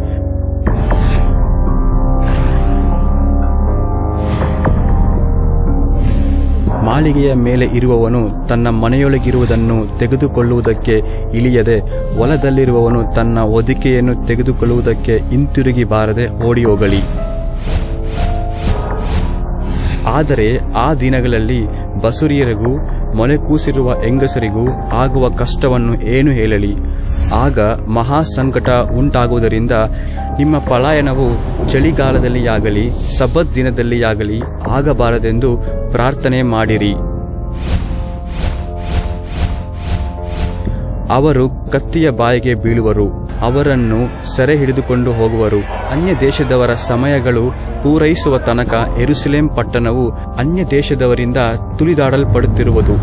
ಮಾಳಿಗೆಯ ಮೇಲೆ ಇರುವವನು ತನ್ನ ಮನೆಯೊಳಗಿರುವುದನ್ನು ತೆಗೆದುಕೊಳ್ಳುವುದಕ್ಕೆ ಇಳಿಯದೆ, ಹೊಲದಲ್ಲಿರುವವನು ತನ್ನ ಹೊದಿಕೆಯನ್ನು ತೆಗೆದುಕೊಳ್ಳುವುದಕ್ಕೆ ಹಿಂತಿರುಗಿ ಬಾರದೆ ಓಡಿ ಹೋಗಲಿ. ಆದರೆ ಆ ದಿನಗಳಲ್ಲಿ ಬಸುರಿಯರಿಗೂ ಮೊಲೆಕೂಸಿರುವ ಹೆಂಗಸರಿಗೂ ಆಗುವ ಕಷ್ಟವನ್ನು ಏನು ಹೇಳಲಿ? ಆಗ ಮಹಾ ಸಂಕಟ ಉಂಟಾಗುವುದರಿಂದ ನಿಮ್ಮ ಪಲಾಯನವು ಚಳಿಗಾಲದಲ್ಲಿಯಾಗಲಿ ಸಬ್ಬತ್ ದಿನದಲ್ಲಿಯಾಗಲಿ ಆಗಬಾರದೆಂದು ಪ್ರಾರ್ಥನೆ ಮಾಡಿರಿ. ಅವರು ಕತ್ತಿಯ ಬಾಯಿಗೆ ಬೀಳುವರು, ಅವರನ್ನು ಸೆರೆ ಹಿಡಿದುಕೊಂಡು ಹೋಗುವರು. ಅನ್ಯ ದೇಶದವರ ಸಮಯಗಳು ಪೂರೈಸುವ ತನಕ ಯೆರೂಸಲೇಮ್ ಪಟ್ಟಣವು ಅನ್ಯ ದೇಶದವರಿಂದ ತುಳಿದಾಡಲ್ಪಡುತ್ತಿರುವುದು.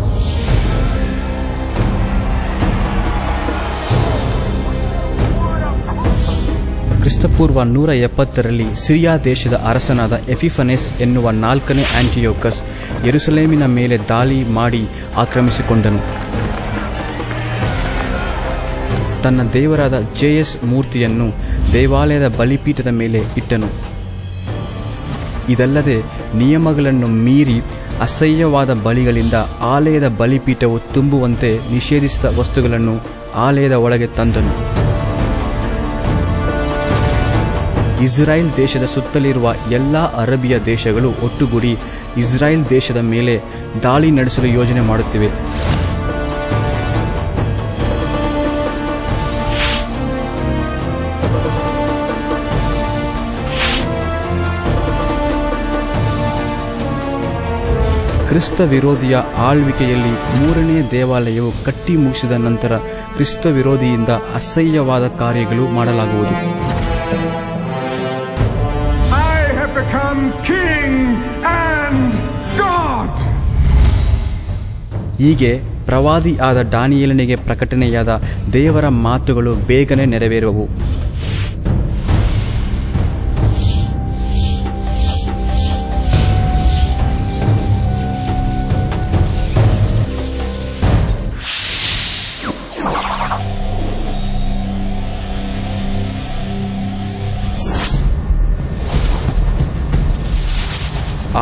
ಕ್ರಿಸ್ತಪೂರ್ವ 170ರಲ್ಲಿ ಸಿರಿಯಾ ದೇಶದ ಅರಸನಾದ ಎಪಿಫನೆಸ್ ಎನ್ನುವ 4ನೇ ಆಂಟಿಯೋಕಸ್ ಯೆರೂಸಲೇಮಿನ ಮೇಲೆ ದಾಳಿ ಮಾಡಿ ಆಕ್ರಮಿಸಿಕೊಂಡನು. ತನ್ನ ದೇವರಾದ ಜೇಯಸ್ ಮೂರ್ತಿಯನ್ನು ದೇವಾಲಯದ ಬಲಿಪೀಠದ ಮೇಲೆ ಇಟ್ಟನು. ಇದಲ್ಲದೆ ನಿಯಮಗಳನ್ನು ಮೀರಿ ಅಸಹ್ಯವಾದ ಬಲಿಗಳಿಂದ ಆಲಯದ ಬಲಿಪೀಠವು ತುಂಬುವಂತೆ ನಿಷೇಧಿಸಿದ ವಸ್ತುಗಳನ್ನು ಆಲಯದ ಒಳಗೆ ತಂದನು. ಇಸ್ರಾಯೇಲ್ ದೇಶದ ಸುತ್ತಲಿರುವ ಎಲ್ಲಾ ಅರಬಿಯ ದೇಶಗಳು ಒಟ್ಟುಗೂಡಿ ಇಸ್ರಾಯೇಲ್ ದೇಶದ ಮೇಲೆ ದಾಳಿ ನಡೆಸಲು ಯೋಜನೆ ಮಾಡುತ್ತಿವೆ. ಕ್ರಿಸ್ತ ವಿರೋಧಿಯ ಆಳ್ವಿಕೆಯಲ್ಲಿ 3ನೇ ದೇವಾಲಯವು ಕಟ್ಟಿ ಮುಗಿಸಿದ ನಂತರ ಕ್ರಿಸ್ತ ವಿರೋಧಿಯಿಂದ ಅಸಹ್ಯವಾದ ಕಾರ್ಯಗಳು ಮಾಡಲಾಗುವುದು. ಹೀಗೆ ಪ್ರವಾದಿ ಆದ ದಾನಿಯೇಲನಿಗೆ ಪ್ರಕಟಣೆಯಾದ ದೇವರ ಮಾತುಗಳು ಬೇಗನೆ ನೆರವೇರುವವು.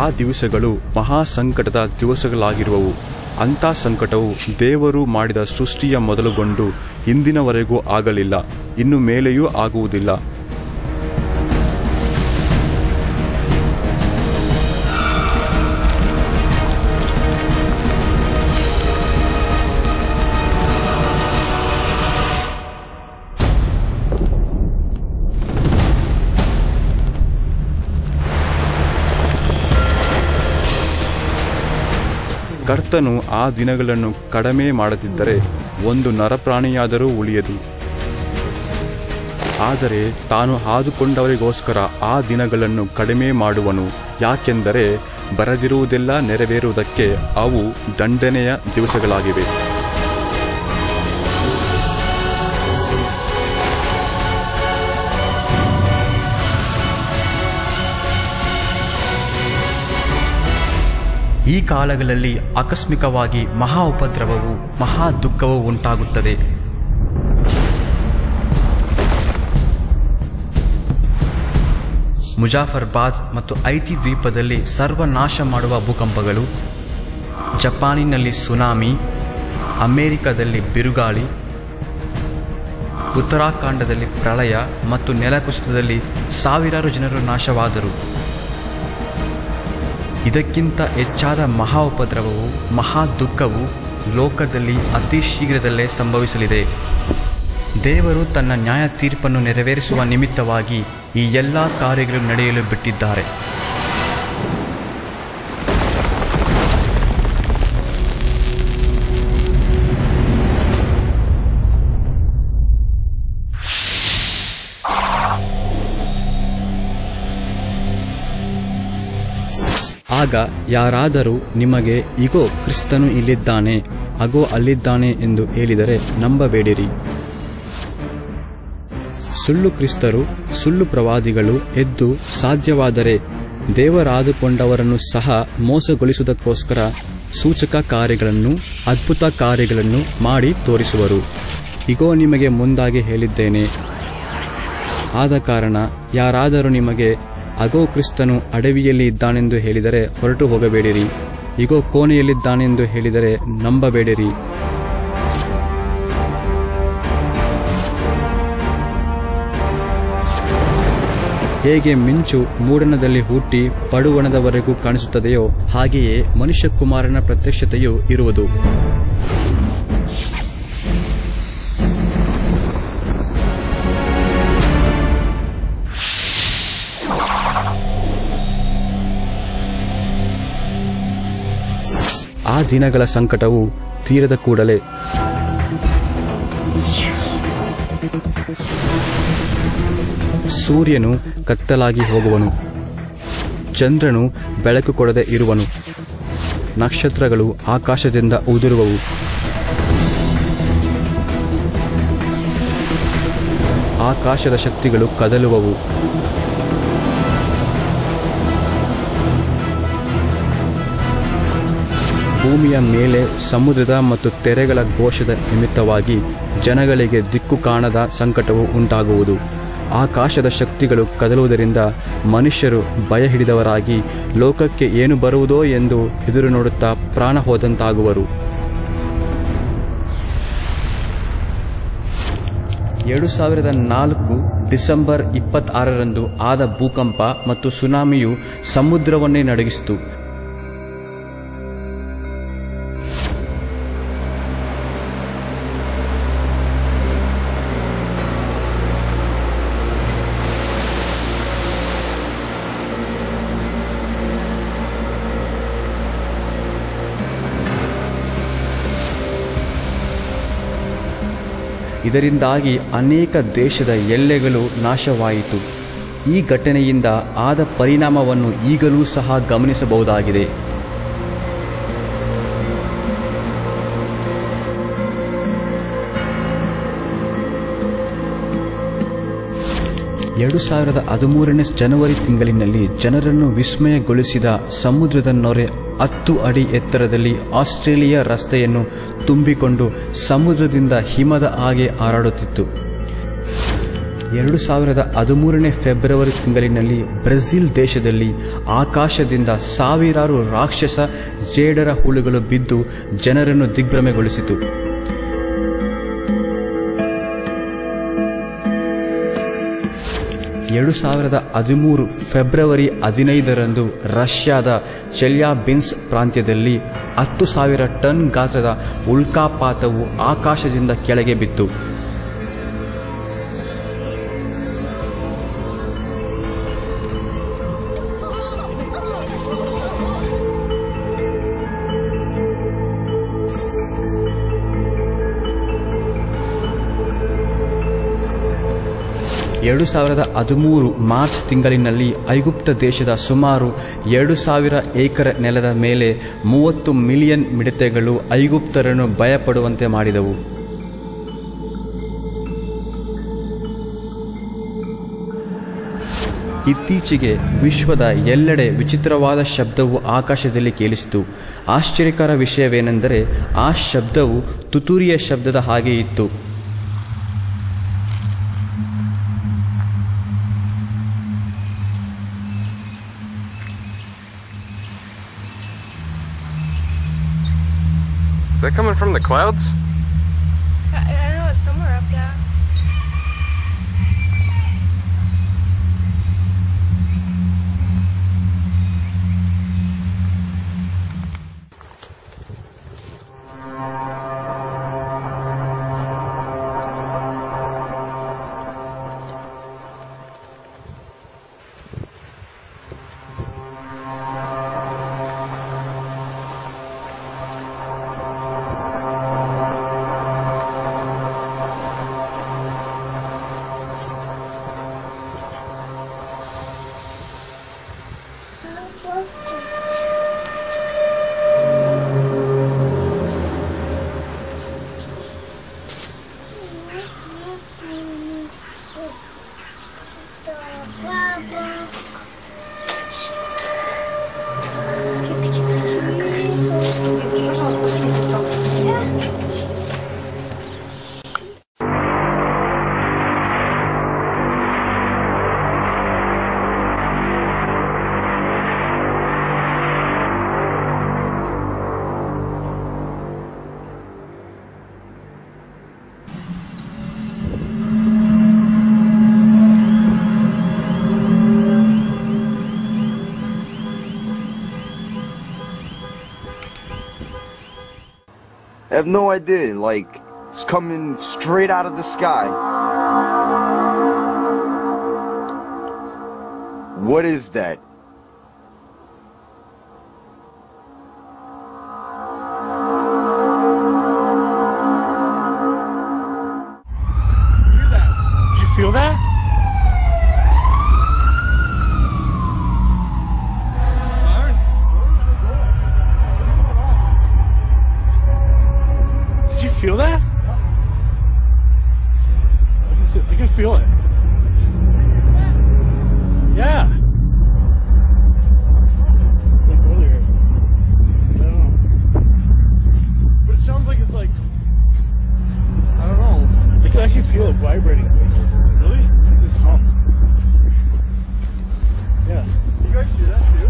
ಆ ದಿವಸಗಳು ಮಹಾಸಂಕಟದ ದಿವಸಗಳಾಗಿರುವವು. ಅಂಥ ಸಂಕಟವು ದೇವರು ಮಾಡಿದ ಸೃಷ್ಟಿಯ ಮೊದಲುಗೊಂಡು ಇಂದಿನವರೆಗೂ ಆಗಲಿಲ್ಲ, ಇನ್ನು ಮೇಲೆಯೂ ಆಗುವುದಿಲ್ಲ. ಕರ್ತನು ಆ ದಿನಗಳನ್ನು ಕಡಿಮೆ ಮಾಡದಿದ್ದರೆ ಒಂದು ನರಪ್ರಾಣಿಯಾದರೂ ಉಳಿಯದು. ಆದರೆ ತಾನು ಆದುಕೊಂಡವರಿಗೋಸ್ಕರ ಆ ದಿನಗಳನ್ನು ಕಡಿಮೆ ಮಾಡುವನು. ಯಾಕೆಂದರೆ ಬರದಿರುವುದೆಲ್ಲ ನೆರವೇರುವುದಕ್ಕೆ ಅವು ದಂಡನೆಯ ದಿವಸಗಳಾಗಿವೆ. ಈ ಕಾಲಗಳಲ್ಲಿ ಆಕಸ್ಮಿಕವಾಗಿ ಮಹಾ ಉಪದ್ರವವು, ಮಹಾ ದುಃಖವು ಉಂಟಾಗುತ್ತದೆ. ಮುಜಾಫರ್ಬಾದ್ ಮತ್ತು ಐತಿ ದ್ವೀಪದಲ್ಲಿ ಸರ್ವನಾಶ ಮಾಡುವ ಭೂಕಂಪಗಳು, ಜಪಾನಿನಲ್ಲಿ ಸುನಾಮಿ, ಅಮೆರಿಕದಲ್ಲಿ ಬಿರುಗಾಳಿ, ಉತ್ತರಾಖಂಡದಲ್ಲಿ ಪ್ರಳಯ ಮತ್ತು ನೆಲಕುಸಿತದಲ್ಲಿ ಸಾವಿರಾರು ಜನರು ನಾಶವಾದರು. ಇದಕ್ಕಿಂತ ಹೆಚ್ಚಾದ ಮಹಾ ಉಪದ್ರವವು, ಮಹಾ ದುಃಖವು ಲೋಕದಲ್ಲಿ ಅತಿ ಶೀಘ್ರದಲ್ಲೇ ಸಂಭವಿಸಲಿದೆ. ದೇವರು ತನ್ನ ನ್ಯಾಯ ತೀರ್ಪನ್ನು ನೆರವೇರಿಸುವ ನಿಮಿತ್ತವಾಗಿ ಈ ಎಲ್ಲ ಕಾರ್ಯಗಳು ನಡೆಯಲು ಬಿಟ್ಟಿದ್ದಾರೆ. ಆಗ ಯಾರಾದರೂ ನಿಮಗೆ ಇಗೋ ಕ್ರಿಸ್ತನು ಇಲ್ಲಿದ್ದಾನೆ, ಅಗೋ ಅಲ್ಲಿದ್ದಾನೆ ಎಂದು ಹೇಳಿದರೆ ನಂಬಬೇಡಿರಿ. ಸುಳ್ಳು ಕ್ರಿಸ್ತರು, ಸುಳ್ಳು ಪ್ರವಾದಿಗಳು ಎದ್ದು ಸಾಧ್ಯವಾದರೆ ದೇವರಾದುಕೊಂಡವರನ್ನು ಸಹ ಮೋಸಗೊಳಿಸುವುದಕ್ಕೋಸ್ಕರ ಸೂಚಕ ಕಾರ್ಯಗಳನ್ನು, ಅದ್ಭುತ ಕಾರ್ಯಗಳನ್ನು ಮಾಡಿ ತೋರಿಸುವರು. ಇಗೋ ನಿಮಗೆ ಮುಂದಾಗಿ ಹೇಳಿದ್ದೇನೆ. ಆದ ಕಾರಣ ಯಾರಾದರೂ ನಿಮಗೆ ಅಗೋ ಕ್ರಿಸ್ತನು ಅಡವಿಯಲ್ಲಿ ಇದ್ದಾನೆಂದು ಹೇಳಿದರೆ ಹೊರಟು ಹೋಗಬೇಡಿರಿ, ಇಗೋ ಕೋಣೆಯಲ್ಲಿದ್ದಾನೆಂದು ಹೇಳಿದರೆ ನಂಬಬೇಡಿರಿ. ಹೇಗೆ ಮಿಂಚು ಮೂಡಣದಲ್ಲಿ ಹುಟ್ಟಿ ಪಡುವಣದವರೆಗೂ ಕಾಣಿಸುತ್ತದೆಯೋ ಹಾಗೆಯೇ ಮನುಷ್ಯಕುಮಾರನ ಪ್ರತ್ಯಕ್ಷತೆಯೂ ಇರುವುದು. ಆ ದಿನಗಳ ಸಂಕಟವು ತೀರದ ಕೂಡಲೇ ಸೂರ್ಯನು ಕತ್ತಲಾಗಿ ಹೋಗುವನು, ಚಂದ್ರನು ಬೆಳಕು ಕೊಡದೆ ಇರುವನು, ನಕ್ಷತ್ರಗಳು ಆಕಾಶದಿಂದ ಉದುರುವವು, ಆಕಾಶದ ಶಕ್ತಿಗಳು ಕದಲುವವು. ಭೂಮಿಯ ಮೇಲೆ ಸಮುದ್ರದ ಮತ್ತು ತೆರೆಗಳ ಘೋಷದ ನಿಮಿತ್ತವಾಗಿ ಜನಗಳಿಗೆ ದಿಕ್ಕು ಕಾಣದ ಸಂಕಟವು ಉಂಟಾಗುವುದು. ಆಕಾಶದ ಶಕ್ತಿಗಳು ಕದಲುವುದರಿಂದ ಮನುಷ್ಯರು ಭಯ ಹಿಡಿದವರಾಗಿ ಲೋಕಕ್ಕೆ ಏನು ಬರುವುದೋ ಎಂದು ಎದುರು ನೋಡುತ್ತಾ ಪ್ರಾಣ ಹೋದಂತಾಗುವರು. 2004 ಡಿಸೆಂಬರ್ 26ರಂದು ಆದ ಭೂಕಂಪ ಮತ್ತು ಸುನಾಮಿಯು ಸಮುದ್ರವನ್ನೇ ನಡುಗಿಸಿತು. ಇದರಿಂದಾಗಿ ಅನೇಕ ದೇಶದ ಎಲ್ಲೆಗಳು ನಾಶವಾಯಿತು. ಈ ಘಟನೆಯಿಂದ ಆದ ಪರಿಣಾಮವನ್ನು ಈಗಲೂ ಸಹ ಗಮನಿಸಬಹುದಾಗಿದೆ. ಜನವರಿ ತಿಂಗಳಿನಲ್ಲಿ ಜನರನ್ನು ವಿಸ್ಮಯಗೊಳಿಸಿದ ಸಮುದ್ರದ ನೊರೆ 10 ಅಡಿ ಎತ್ತರದಲ್ಲಿ ಆಸ್ಟ್ರೇಲಿಯಾ ರಸ್ತೆಯನ್ನು ತುಂಬಿಕೊಂಡು ಸಮುದ್ರದಿಂದ ಹಿಮದ ಹಾಗೆ ಹಾರಾಡುತ್ತಿತ್ತು. 2013 ಫೆಬ್ರವರಿ ತಿಂಗಳಿನಲ್ಲಿ ಬ್ರೆಜಿಲ್ ದೇಶದಲ್ಲಿ ಆಕಾಶದಿಂದ ಸಾವಿರಾರು ರಾಕ್ಷಸ ಜೇಡರ ಹುಳುಗಳು ಬಿದ್ದು ಜನರನ್ನು ದಿಗ್ಭ್ರಮೆಗೊಳಿಸಿತು. 2013 ಫೆಬ್ರವರಿ 15ರಂದು ರಷ್ಯಾದ ಚೆಲ್ಯಾಬಿನ್ಸ್ ಪ್ರಾಂತ್ಯದಲ್ಲಿ 10,000 ಟನ್ ಗಾತ್ರದ ಉಲ್ಕಾಪಾತವು ಆಕಾಶದಿಂದ ಕೆಳಗೆ ಬಿತ್ತು. 2013 ಮಾರ್ಚ್ ತಿಂಗಳಿನಲ್ಲಿ ಐಗುಪ್ತ ದೇಶದ ಸುಮಾರು 2000 ಏಕರ್ ನೆಲದ ಮೇಲೆ 30 ಮಿಲಿಯನ್ ಮಿಡತೆಗಳು ಐಗುಪ್ತರನ್ನು ಭಯಪಡುವಂತೆ ಮಾಡಿದವು. ಇತ್ತೀಚೆಗೆ ವಿಶ್ವದ ಎಲ್ಲೆಡೆ ವಿಚಿತ್ರವಾದ ಶಬ್ದವು ಆಕಾಶದಲ್ಲಿ ಕೇಳಿಸಿತು. ಆಶ್ಚರ್ಯಕರ ವಿಷಯವೇನೆಂದರೆ ಆ ಶಬ್ದವು ತುತ್ತೂರಿಯ ಶಬ್ದದ ಹಾಗೆ ಇತ್ತು. Is that coming from the clouds? I don't know, it's somewhere up there. I have no idea, like, it's coming straight out of the sky. What is that? Hear that? Did you feel that? Feel that? I can feel it. Yeah. It's like earlier. I don't know. But it sounds like it's like, I don't know. I can actually feel it vibrating. Really? It's like this hum. Yeah. You guys see that too?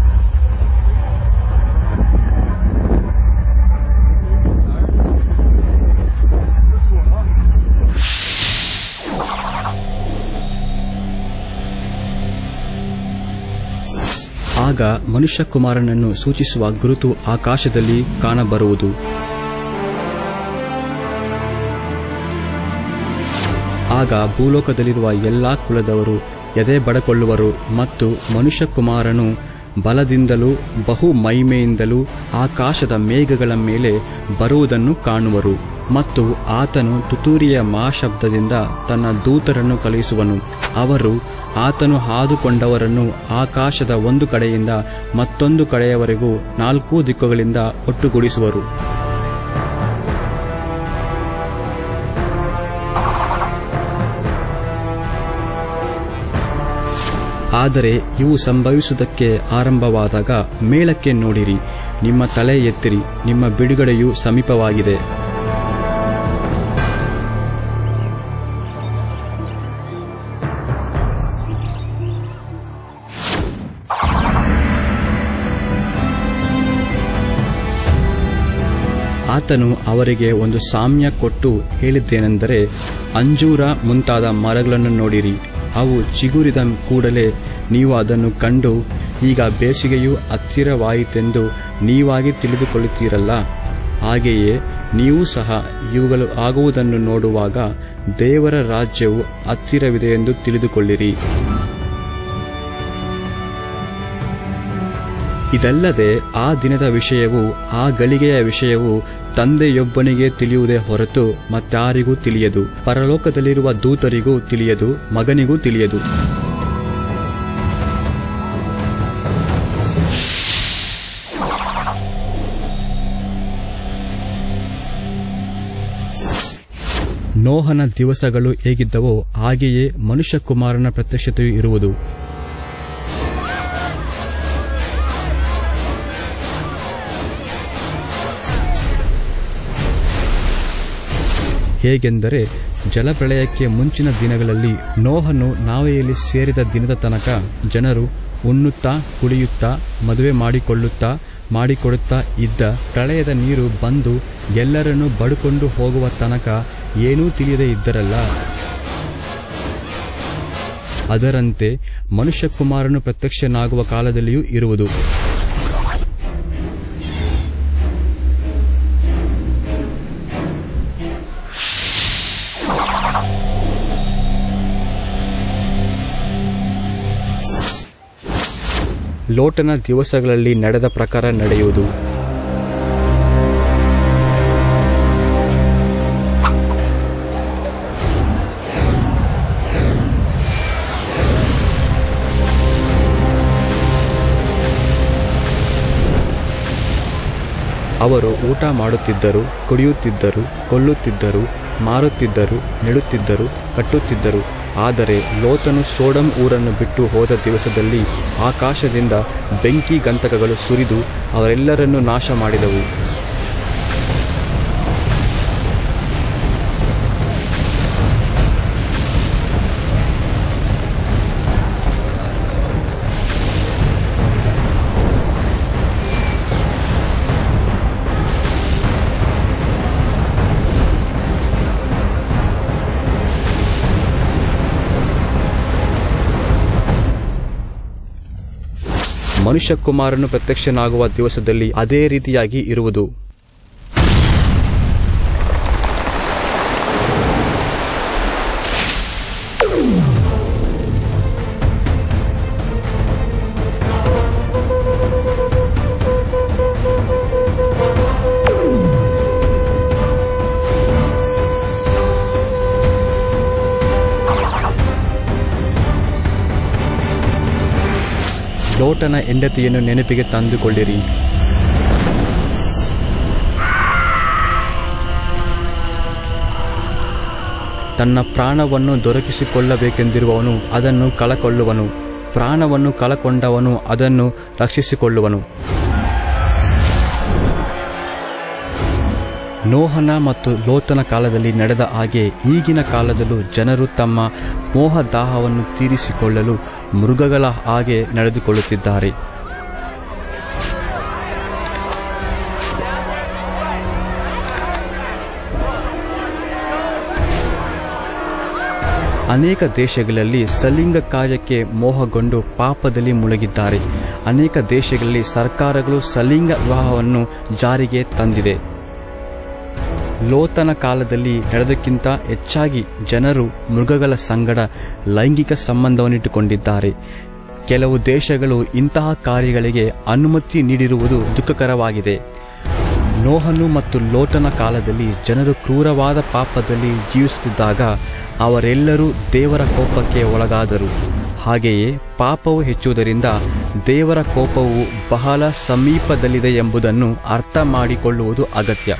ಆಗ ಮನುಷ್ಯಕುಮಾರನನ್ನು ಸೂಚಿಸುವ ಗುರುತು ಆಕಾಶದಲ್ಲಿ ಕಾಣಬರುವುದು. ಆಗ ಭೂಲೋಕದಲ್ಲಿರುವ ಎಲ್ಲಾ ಕುಲದವರು ಎದೆ ಬಡಕೊಳ್ಳುವರು ಮತ್ತು ಮನುಷ್ಯಕುಮಾರನು ಬಲದಿಂದಲೂ ಬಹು ಮಹಿಮೆಯಿಂದಲೂ ಆಕಾಶದ ಮೇಘಗಳ ಮೇಲೆ ಬರುವುದನ್ನು ಕಾಣುವರು. ಮತ್ತು ಆತನು ತುತ್ತೂರಿಯ ಮಹಾಶಬ್ದದಿಂದ ತನ್ನ ದೂತರನ್ನು ಕಳುಹಿಸುವನು. ಅವರು ಆತನು ಹಾದುಕೊಂಡವರನ್ನು ಆಕಾಶದ ಒಂದು ಕಡೆಯಿಂದ ಮತ್ತೊಂದು ಕಡೆಯವರೆಗೂ 4 ದಿಕ್ಕುಗಳಿಂದ ಒಟ್ಟುಗೂಡಿಸುವರು. ಆದರೆ ಇವು ಸಂಭವಿಸುವುದಕ್ಕೆ ಆರಂಭವಾದಾಗ ಮೇಲಕ್ಕೆ ನೋಡಿರಿ, ನಿಮ್ಮ ತಲೆ ಎತ್ತಿರಿ, ನಿಮ್ಮ ಬಿಡುಗಡೆಯು ಸಮೀಪವಾಗಿದೆ. ಆತನು ಅವರಿಗೆ ಒಂದು ಸಾಮ್ಯ ಕೊಟ್ಟು ಹೇಳಿದ್ದೇನೆಂದರೆ, ಅಂಜೂರ ಮುಂತಾದ ಮರಗಳನ್ನು ನೋಡಿರಿ, ಅವು ಚಿಗುರಿದ ಕೂಡಲೇ ನೀವು ಅದನ್ನು ಕಂಡು ಈಗ ಬೇಸಿಗೆಯು ಹತ್ತಿರವಾಯಿತೆಂದು ನೀವಾಗಿ ತಿಳಿದುಕೊಳ್ಳುತ್ತೀರಲ್ಲ, ಹಾಗೆಯೇ ನೀವು ಸಹ ಇವುಗಳು ಆಗುವುದನ್ನು ನೋಡುವಾಗ ದೇವರ ರಾಜ್ಯವು ಹತ್ತಿರವಿದೆಯೆಂದು ತಿಳಿದುಕೊಳ್ಳಿರಿ. ಇದಲ್ಲದೆ ಆ ದಿನದ ವಿಷಯವು, ಆ ಗಳಿಗೆಯ ವಿಷಯವು ತಂದೆಯೊಬ್ಬನಿಗೆ ತಿಳಿಯುವುದೇ ಹೊರತು ಮತ್ತಾರಿಗೂ ತಿಳಿಯದು, ಪರಲೋಕದಲ್ಲಿರುವ ದೂತರಿಗೂ ತಿಳಿಯದು, ಮಗನಿಗೂ ತಿಳಿಯದು. ನೋಹನ ದಿವಸಗಳು ಹೇಗಿದ್ದವೋ ಹಾಗೆಯೇ ಮನುಷ್ಯಕುಮಾರನ ಪ್ರತ್ಯಕ್ಷತೆಯೂ ಇರುವುದು. ಹೇಗೆಂದರೆ, ಜಲಪ್ರಳಯಕ್ಕೆ ಮುಂಚಿನ ದಿನಗಳಲ್ಲಿ ನೋಹನು ನಾವೆಯಲ್ಲಿ ಸೇರಿದ ದಿನದ ತನಕ ಜನರು ಉಣ್ಣುತ್ತಾ, ಕುಡಿಯುತ್ತಾ, ಮದುವೆ ಮಾಡಿಕೊಡುತ್ತಾ ಇದ್ದ. ಪ್ರಳಯದ ನೀರು ಬಂದು ಎಲ್ಲರನ್ನೂ ಬಡುಕೊಂಡು ಹೋಗುವ ತನಕ ಏನೂ ತಿಳಿಯದೇ ಇದ್ದರಲ್ಲ. ಅದರಂತೆ ಮನುಷ್ಯಕುಮಾರನು ಪ್ರತ್ಯಕ್ಷನಾಗುವ ಕಾಲದಲ್ಲಿಯೂ ಇರುವುದು. ಲೋಟನ ದಿವಸಗಳಲ್ಲಿ ನಡೆದ ಪ್ರಕಾರ ನಡೆಯುವುದು. ಅವರು ಊಟ ಮಾಡುತ್ತಿದ್ದರು, ಕುಡಿಯುತ್ತಿದ್ದರು, ಕೊಲ್ಲುತ್ತಿದ್ದರು, ಮಾರುತ್ತಿದ್ದರು, ನೆಡುತ್ತಿದ್ದರು, ಕಟ್ಟುತ್ತಿದ್ದರು. ಆದರೆ ಲೋತನು ಸೋಡಮ್ ಊರನ್ನು ಬಿಟ್ಟು ಹೋದ ದಿವಸದಲ್ಲಿ ಆಕಾಶದಿಂದ ಬೆಂಕಿ ಗಂಧಕಗಳು ಸುರಿದು ಅವರೆಲ್ಲರನ್ನೂ ನಾಶ ಮಾಡಿದವು. ಮನುಷ್ಯಕುಮಾರನು ಪ್ರತ್ಯಕ್ಷನಾಗುವ ದಿವಸದಲ್ಲಿ ಅದೇ ರೀತಿಯಾಗಿ ಇರುವುದು. ಲೋಟನ ಹೆಂಡತಿಯನ್ನು ನೆನಪಿಗೆ ತಂದುಕೊಳ್ಳಿರಿ. ತನ್ನ ಪ್ರಾಣವನ್ನು ದೊರಕಿಸಿಕೊಳ್ಳಬೇಕೆಂದಿರುವವನು ಅದನ್ನು ಕಳಕೊಳ್ಳುವನು, ಪ್ರಾಣವನ್ನು ಕಳಕೊಂಡವನು ಅದನ್ನು ರಕ್ಷಿಸಿಕೊಳ್ಳುವನು. ನೋಹನ ಮತ್ತು ಲೋತನ ಕಾಲದಲ್ಲಿ ನಡೆದ ಹಾಗೆ ಈಗಿನ ಕಾಲದಲ್ಲೂ ಜನರು ತಮ್ಮ ಮೋಹದಾಹವನ್ನು ತೀರಿಸಿಕೊಳ್ಳಲು ಮೃಗಗಳ ಹಾಗೆ ನಡೆದುಕೊಳ್ಳುತ್ತಿದ್ದಾರೆ. ಅನೇಕ ದೇಶಗಳಲ್ಲಿ ಸಲಿಂಗ ಕಾರ್ಯಕ್ಕೆ ಮೋಹಗೊಂಡು ಪಾಪದಲ್ಲಿ ಮುಳುಗಿದ್ದಾರೆ. ಅನೇಕ ದೇಶಗಳಲ್ಲಿ ಸರ್ಕಾರಗಳು ಸಲಿಂಗ ವಿವಾಹವನ್ನು ಜಾರಿಗೆ ತಂದಿದೆ. ಲೋತನ ಕಾಲದಲ್ಲಿ ನಡೆದಕ್ಕಿಂತ ಹೆಚ್ಚಾಗಿ ಜನರು ಮೃಗಗಳ ಸಂಗಡ ಲೈಂಗಿಕ ಸಂಬಂಧವನ್ನಿಟ್ಟುಕೊಂಡಿದ್ದಾರೆ. ಕೆಲವು ದೇಶಗಳು ಇಂತಹ ಕಾರ್ಯಗಳಿಗೆ ಅನುಮತಿ ನೀಡಿರುವುದು ದುಃಖಕರವಾಗಿದೆ. ನೋಹನು ಮತ್ತು ಲೋಟನ ಕಾಲದಲ್ಲಿ ಜನರು ಕ್ರೂರವಾದ ಪಾಪದಲ್ಲಿ ಜೀವಿಸುತ್ತಿದ್ದಾಗ ಅವರೆಲ್ಲರೂ ದೇವರ ಕೋಪಕ್ಕೆ ಒಳಗಾದರು. ಹಾಗೆಯೇ ಪಾಪವು ಹೆಚ್ಚುವುದರಿಂದ ದೇವರ ಕೋಪವು ಬಹಳ ಸಮೀಪದಲ್ಲಿದೆ ಎಂಬುದನ್ನು ಅರ್ಥ ಮಾಡಿಕೊಳ್ಳುವುದು ಅಗತ್ಯ.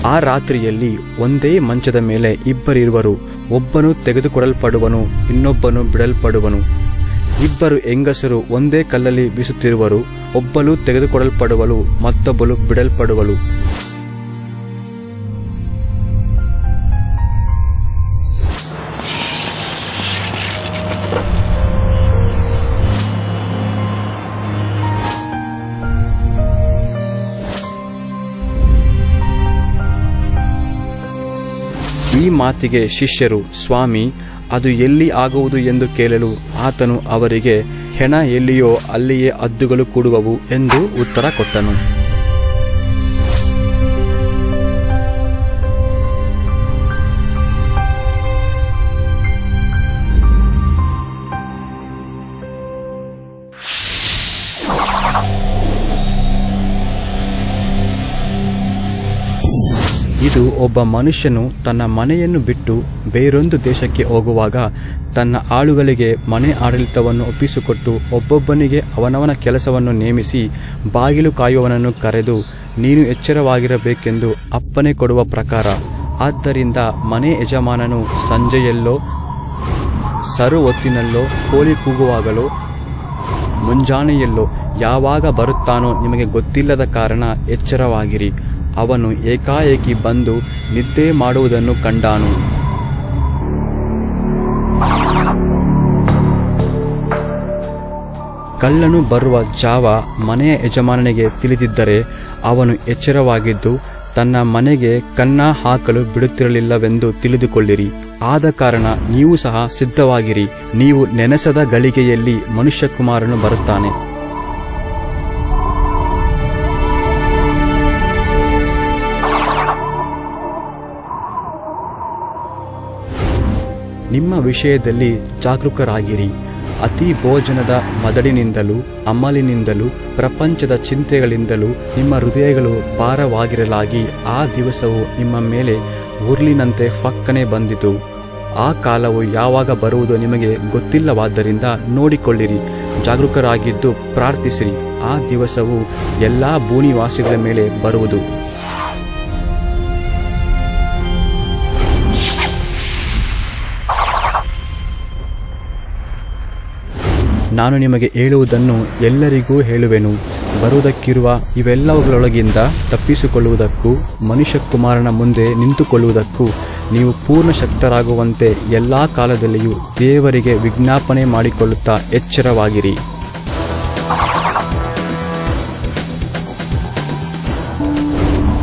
ಆ ರಾತ್ರಿಯಲ್ಲಿ ಒಂದೇ ಮಂಚದ ಮೇಲೆ ಇಬ್ಬರಿರುವರು, ಒಬ್ಬನು ತೆಗೆದುಕೊಡಲ್ಪಡುವನು, ಇನ್ನೊಬ್ಬನು ಬಿಡಲ್ಪಡುವನು. ಇಬ್ಬರು ಹೆಂಗಸರು ಒಂದೇ ಕಲ್ಲಲ್ಲಿ ಬೀಸುತ್ತಿರುವರು, ಒಬ್ಬಳು ತೆಗೆದುಕೊಡಲ್ಪಡುವಳು, ಮತ್ತೊಬ್ಬಳು ಬಿಡಲ್ಪಡುವಳು. ಈ ಮಾತಿಗೆ ಶಿಷ್ಯರು, ಸ್ವಾಮಿ, ಅದು ಎಲ್ಲಿ ಆಗುವುದು ಎಂದು ಕೇಳಲು ಆತನು ಅವರಿಗೆ, ಹೆಣ ಎಲ್ಲಿಯೋ ಅಲ್ಲಿಯೇ ಹದ್ದುಗಳು ಕೂಡುವವು ಎಂದು ಉತ್ತರ ಕೊಟ್ಟನು. ಇದು ಒಬ್ಬ ಮನುಷ್ಯನು ತನ್ನ ಮನೆಯನ್ನು ಬಿಟ್ಟು ಬೇರೊಂದು ದೇಶಕ್ಕೆ ಹೋಗುವಾಗ ತನ್ನ ಆಳುಗಳಿಗೆ ಮನೆ ಆಡಳಿತವನ್ನು ಒಪ್ಪಿಸಿಕೊಟ್ಟು ಒಬ್ಬೊಬ್ಬನಿಗೆ ಅವನವನ ಕೆಲಸವನ್ನು ನೇಮಿಸಿ ಬಾಗಿಲು ಕಾಯುವವನನ್ನು ಕರೆದು, ನೀನು ಎಚ್ಚರವಾಗಿರಬೇಕೆಂದು ಅಪ್ಪಣೆ ಕೊಡುವ ಪ್ರಕಾರ. ಆದ್ದರಿಂದ ಮನೆ ಯಜಮಾನನು ಸಂಜೆಯಲ್ಲೋ ಸರು ಹೊತ್ತಿನಲ್ಲೋ ಕೋಳಿ ಕೂಗುವಾಗಲೋ ಮುಂಜಾನೆಯಲ್ಲೋ ಯಾವಾಗ ಬರುತ್ತಾನೋ ನಿಮಗೆ ಗೊತ್ತಿಲ್ಲದ ಕಾರಣ ಎಚ್ಚರವಾಗಿರಿ. ಅವನು ಏಕಾಏಕಿ ಬಂದು ನಿದ್ದೆ ಮಾಡುವುದನ್ನು ಕಂಡಾನು. ಕಳ್ಳನು ಬರುವ ಜಾವ ಮನೆಯ ಯಜಮಾನನಿಗೆ ತಿಳಿದಿದ್ದರೆ ಅವನು ಎಚ್ಚರವಾಗಿದ್ದು ತನ್ನ ಮನೆಗೆ ಕನ್ನ ಹಾಕಲು ಬಿಡುತ್ತಿರಲಿಲ್ಲವೆಂದು ತಿಳಿದುಕೊಳ್ಳಿರಿ. ಆದ ಕಾರಣ ನೀವು ಸಹ ಸಿದ್ಧವಾಗಿರಿ, ನೀವು ನೆನೆಸದ ಗಳಿಗೆಯಲ್ಲಿ ಮನುಷ್ಯಕುಮಾರನು ಬರುತ್ತಾನೆ. ನಿಮ್ಮ ವಿಷಯದಲ್ಲಿ ಜಾಗರೂಕರಾಗಿರಿ. ಅತಿ ಭೋಜನದ ಮದಡಿನಿಂದಲೂ ಅಮಲಿನಿಂದಲೂ ಪ್ರಪಂಚದ ಚಿಂತೆಗಳಿಂದಲೂ ನಿಮ್ಮ ಹೃದಯಗಳು ಭಾರವಾಗಿರಲಾಗಿ ಆ ದಿವಸವು ನಿಮ್ಮ ಮೇಲೆ ಉರುಳಿನಂತೆ ಫಕ್ಕನೆ ಬಂದಿತು. ಆ ಕಾಲವು ಯಾವಾಗ ಬರುವುದು ನಿಮಗೆ ಗೊತ್ತಿಲ್ಲವಾದ್ದರಿಂದ ನೋಡಿಕೊಳ್ಳಿರಿ, ಜಾಗರೂಕರಾಗಿದ್ದು ಪ್ರಾರ್ಥಿಸಿರಿ. ಆ ದಿವಸವು ಎಲ್ಲಾ ಭೂನಿವಾಸಿಗಳ ಮೇಲೆ ಬರುವುದು. ನಾನು ನಿಮಗೆ ಹೇಳುವುದನ್ನು ಎಲ್ಲರಿಗೂ ಹೇಳುವೆನು. ಬರುವುದಕ್ಕಿರುವ ಇವೆಲ್ಲವುಗಳೊಳಗಿಂದ ತಪ್ಪಿಸಿಕೊಳ್ಳುವುದಕ್ಕೂ ಮನುಷ್ಯಕುಮಾರನ ಮುಂದೆ ನಿಂತುಕೊಳ್ಳುವುದಕ್ಕೂ ನೀವು ಪೂರ್ಣ ಶಕ್ತರಾಗುವಂತೆ ಎಲ್ಲಾ ಕಾಲದಲ್ಲಿಯೂ ದೇವರಿಗೆ ವಿಜ್ಞಾಪನೆ ಮಾಡಿಕೊಳ್ಳುತ್ತಾ ಎಚ್ಚರವಾಗಿರಿ.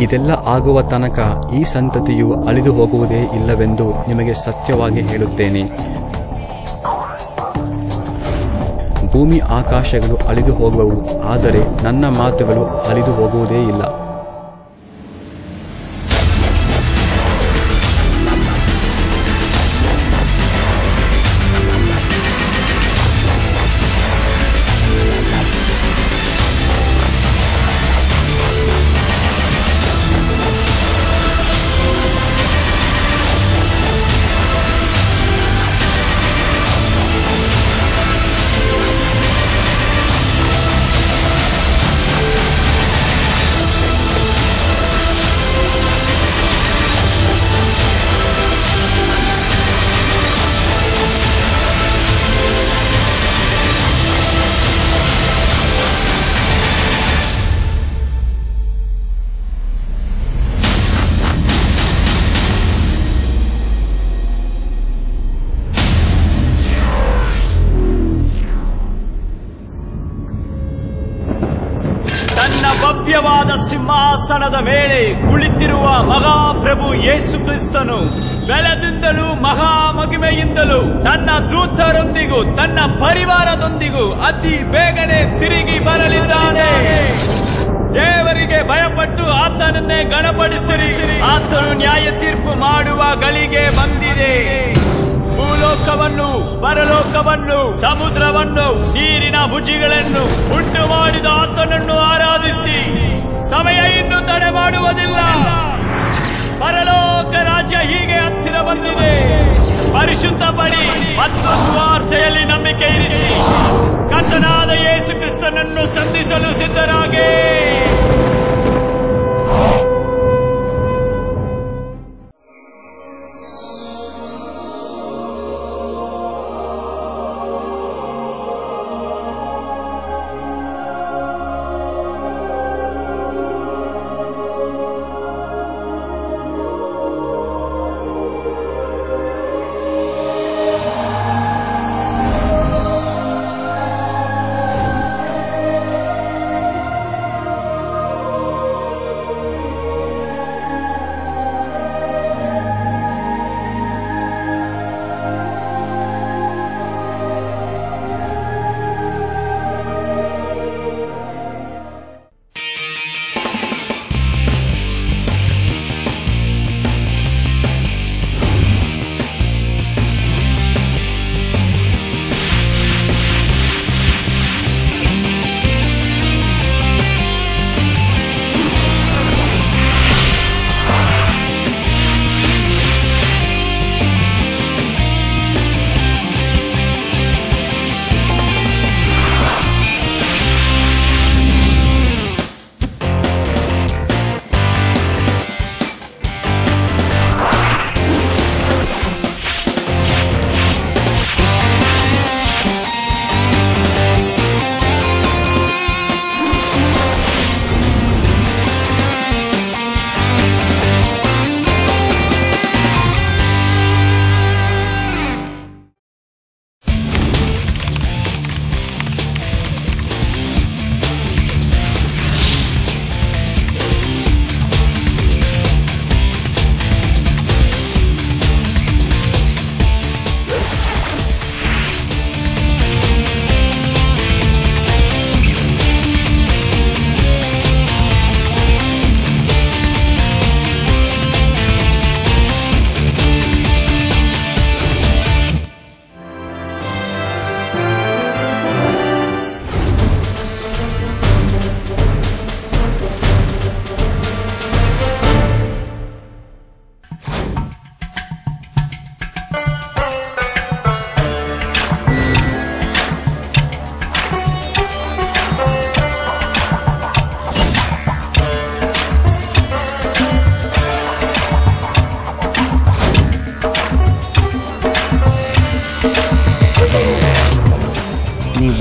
ಇದೆಲ್ಲ ಆಗುವ ತನಕ ಈ ಸಂತತಿಯು ಅಳಿದು ಹೋಗುವುದೇ ಇಲ್ಲವೆಂದು ನಿಮಗೆ ಸತ್ಯವಾಗಿ ಹೇಳುತ್ತೇನೆ. ಭೂಮಿ ಆಕಾಶಗಳು ಅಳಿದು ಹೋಗುವವು, ಆದರೆ ನನ್ನ ಮಾತುಗಳು ಅಳಿದು ಹೋಗುವುದೇ ಇಲ್ಲ. ಭವ್ಯವಾದ ಸಿಂಹಾಸನದ ಮೇಲೆ ಕುಳಿತಿರುವ ಮಹಾಪ್ರಭು ಯೇಸು ಕ್ರಿಸ್ತನು ಬೆಳದಿಂದಲೂ ಮಹಾಮಹಿಮೆಯಿಂದಲೂ ತನ್ನ ದೂತರೊಂದಿಗೂ ತನ್ನ ಪರಿವಾರದೊಂದಿಗೂ ಅತಿ ಬೇಗನೆ ತಿರುಗಿ ಬರಲಿದ್ದಾನೆ. ದೇವರಿಗೆ ಭಯಪಟ್ಟು ಆತನನ್ನೇ ಗಣಪಡಿಸಿರಿ. ಆತನು ನ್ಯಾಯ ತೀರ್ಪು ಮಾಡುವ ಗಳಿಗೆ ಬಂದಿದೆ. ಭೂಲೋಕವನ್ನು, ಪರಲೋಕವನ್ನು, ಸಮುದ್ರವನ್ನು, ನೀರಿನ ಭುಜಿಗಳನ್ನು ಉಂಟು ಮಾಡಿದ ಆತನನ್ನು ಆರಾಧಿಸಿ. ಸಮಯ ಇನ್ನು ತಡೆ ಮಾಡುವುದಿಲ್ಲ. ಪರಲೋಕ ರಾಜ್ಯ ಹೀಗೆ ಹತ್ತಿರ ಬಂದಿದೆ. ಪರಿಶುದ್ಧ ಪಡಿ ಮತ್ತು ಸ್ವಾರ್ಥೆಯಲ್ಲಿ ನಂಬಿಕೆ ಇರಿಸಿ ಕರ್ತನಾದ ಯೇಸು ಕ್ರಿಸ್ತನನ್ನು ಸಂಧಿಸಲು ಸಿದ್ಧರಾಗಿ.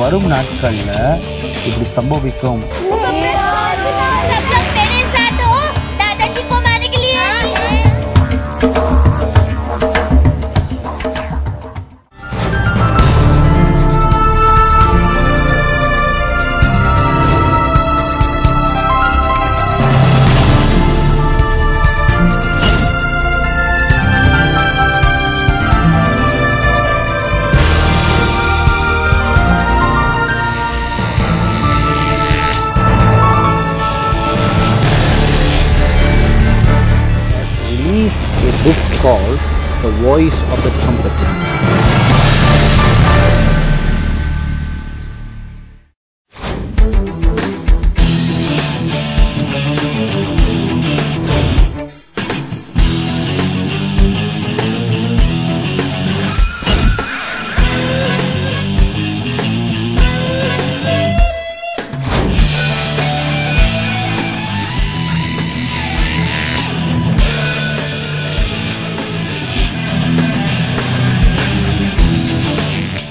வரும் நாட்கள்ல இப்படி சம்பவிக்கும். A book called The Voice of the Trumpeter.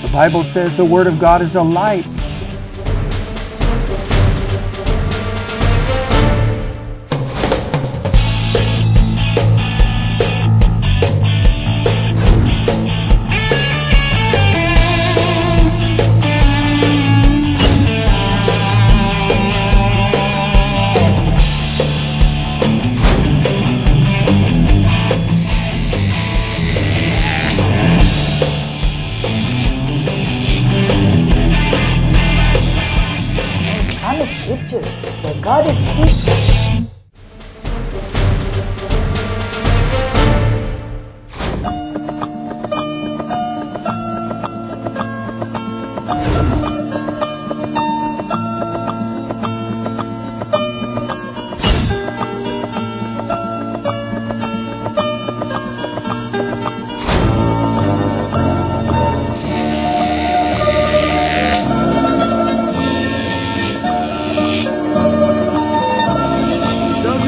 The Bible says the Word of God is a light. Scripture where God is speaking.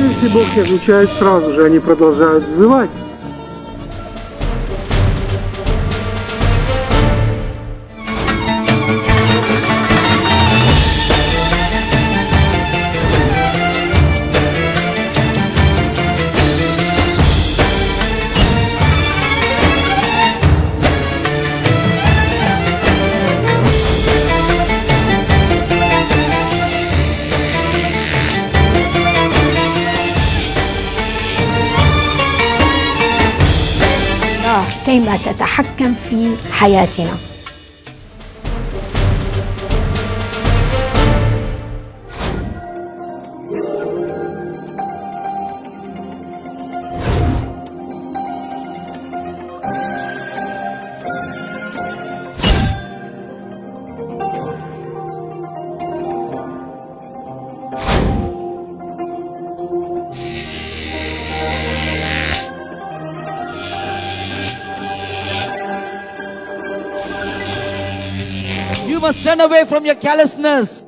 Если Бог не отвечает сразу же, они продолжают взывать. كيما تتحكم في حياتنا. You must turn away from your callousness.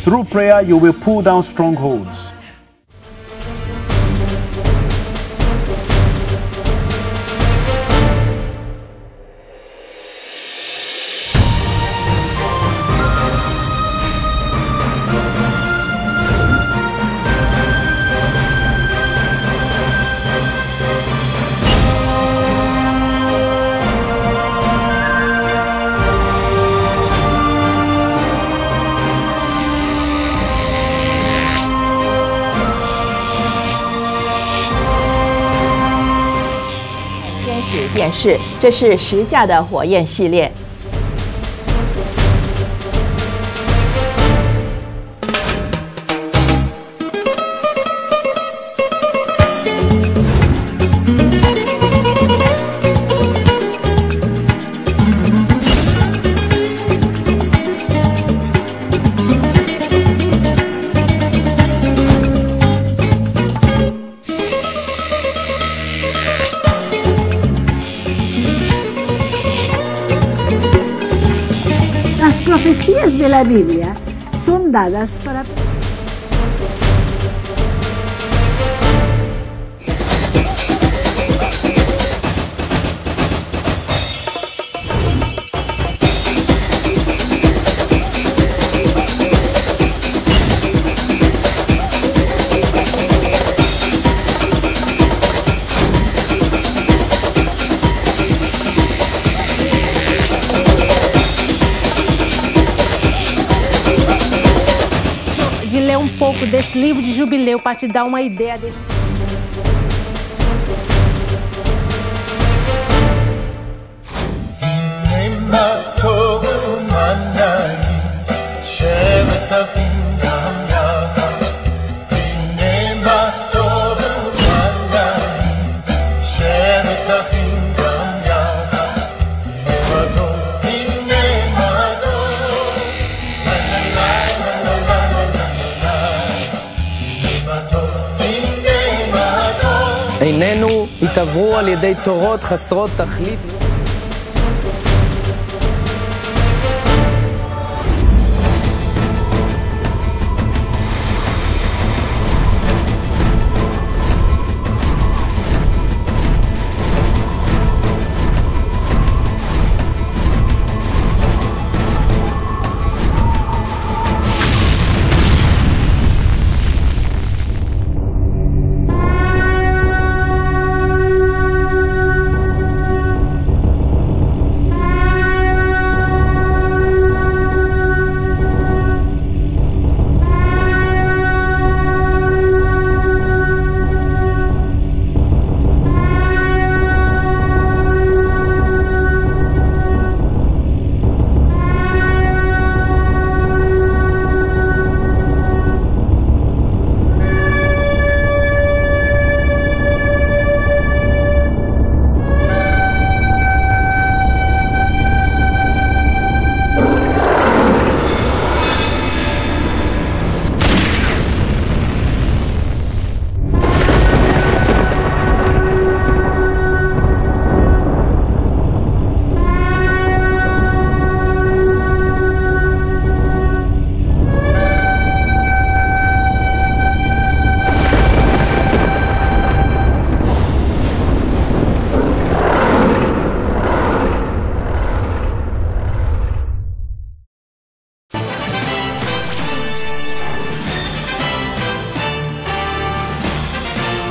Through prayer, you will pull down strongholds.电视，这是10架的火焰系列。la Biblia son dadas para... De ler um pouco desse livro de Jubileu para te dar uma ideia desse. עינינו התעברו על ידי תורות חסרות תכלית.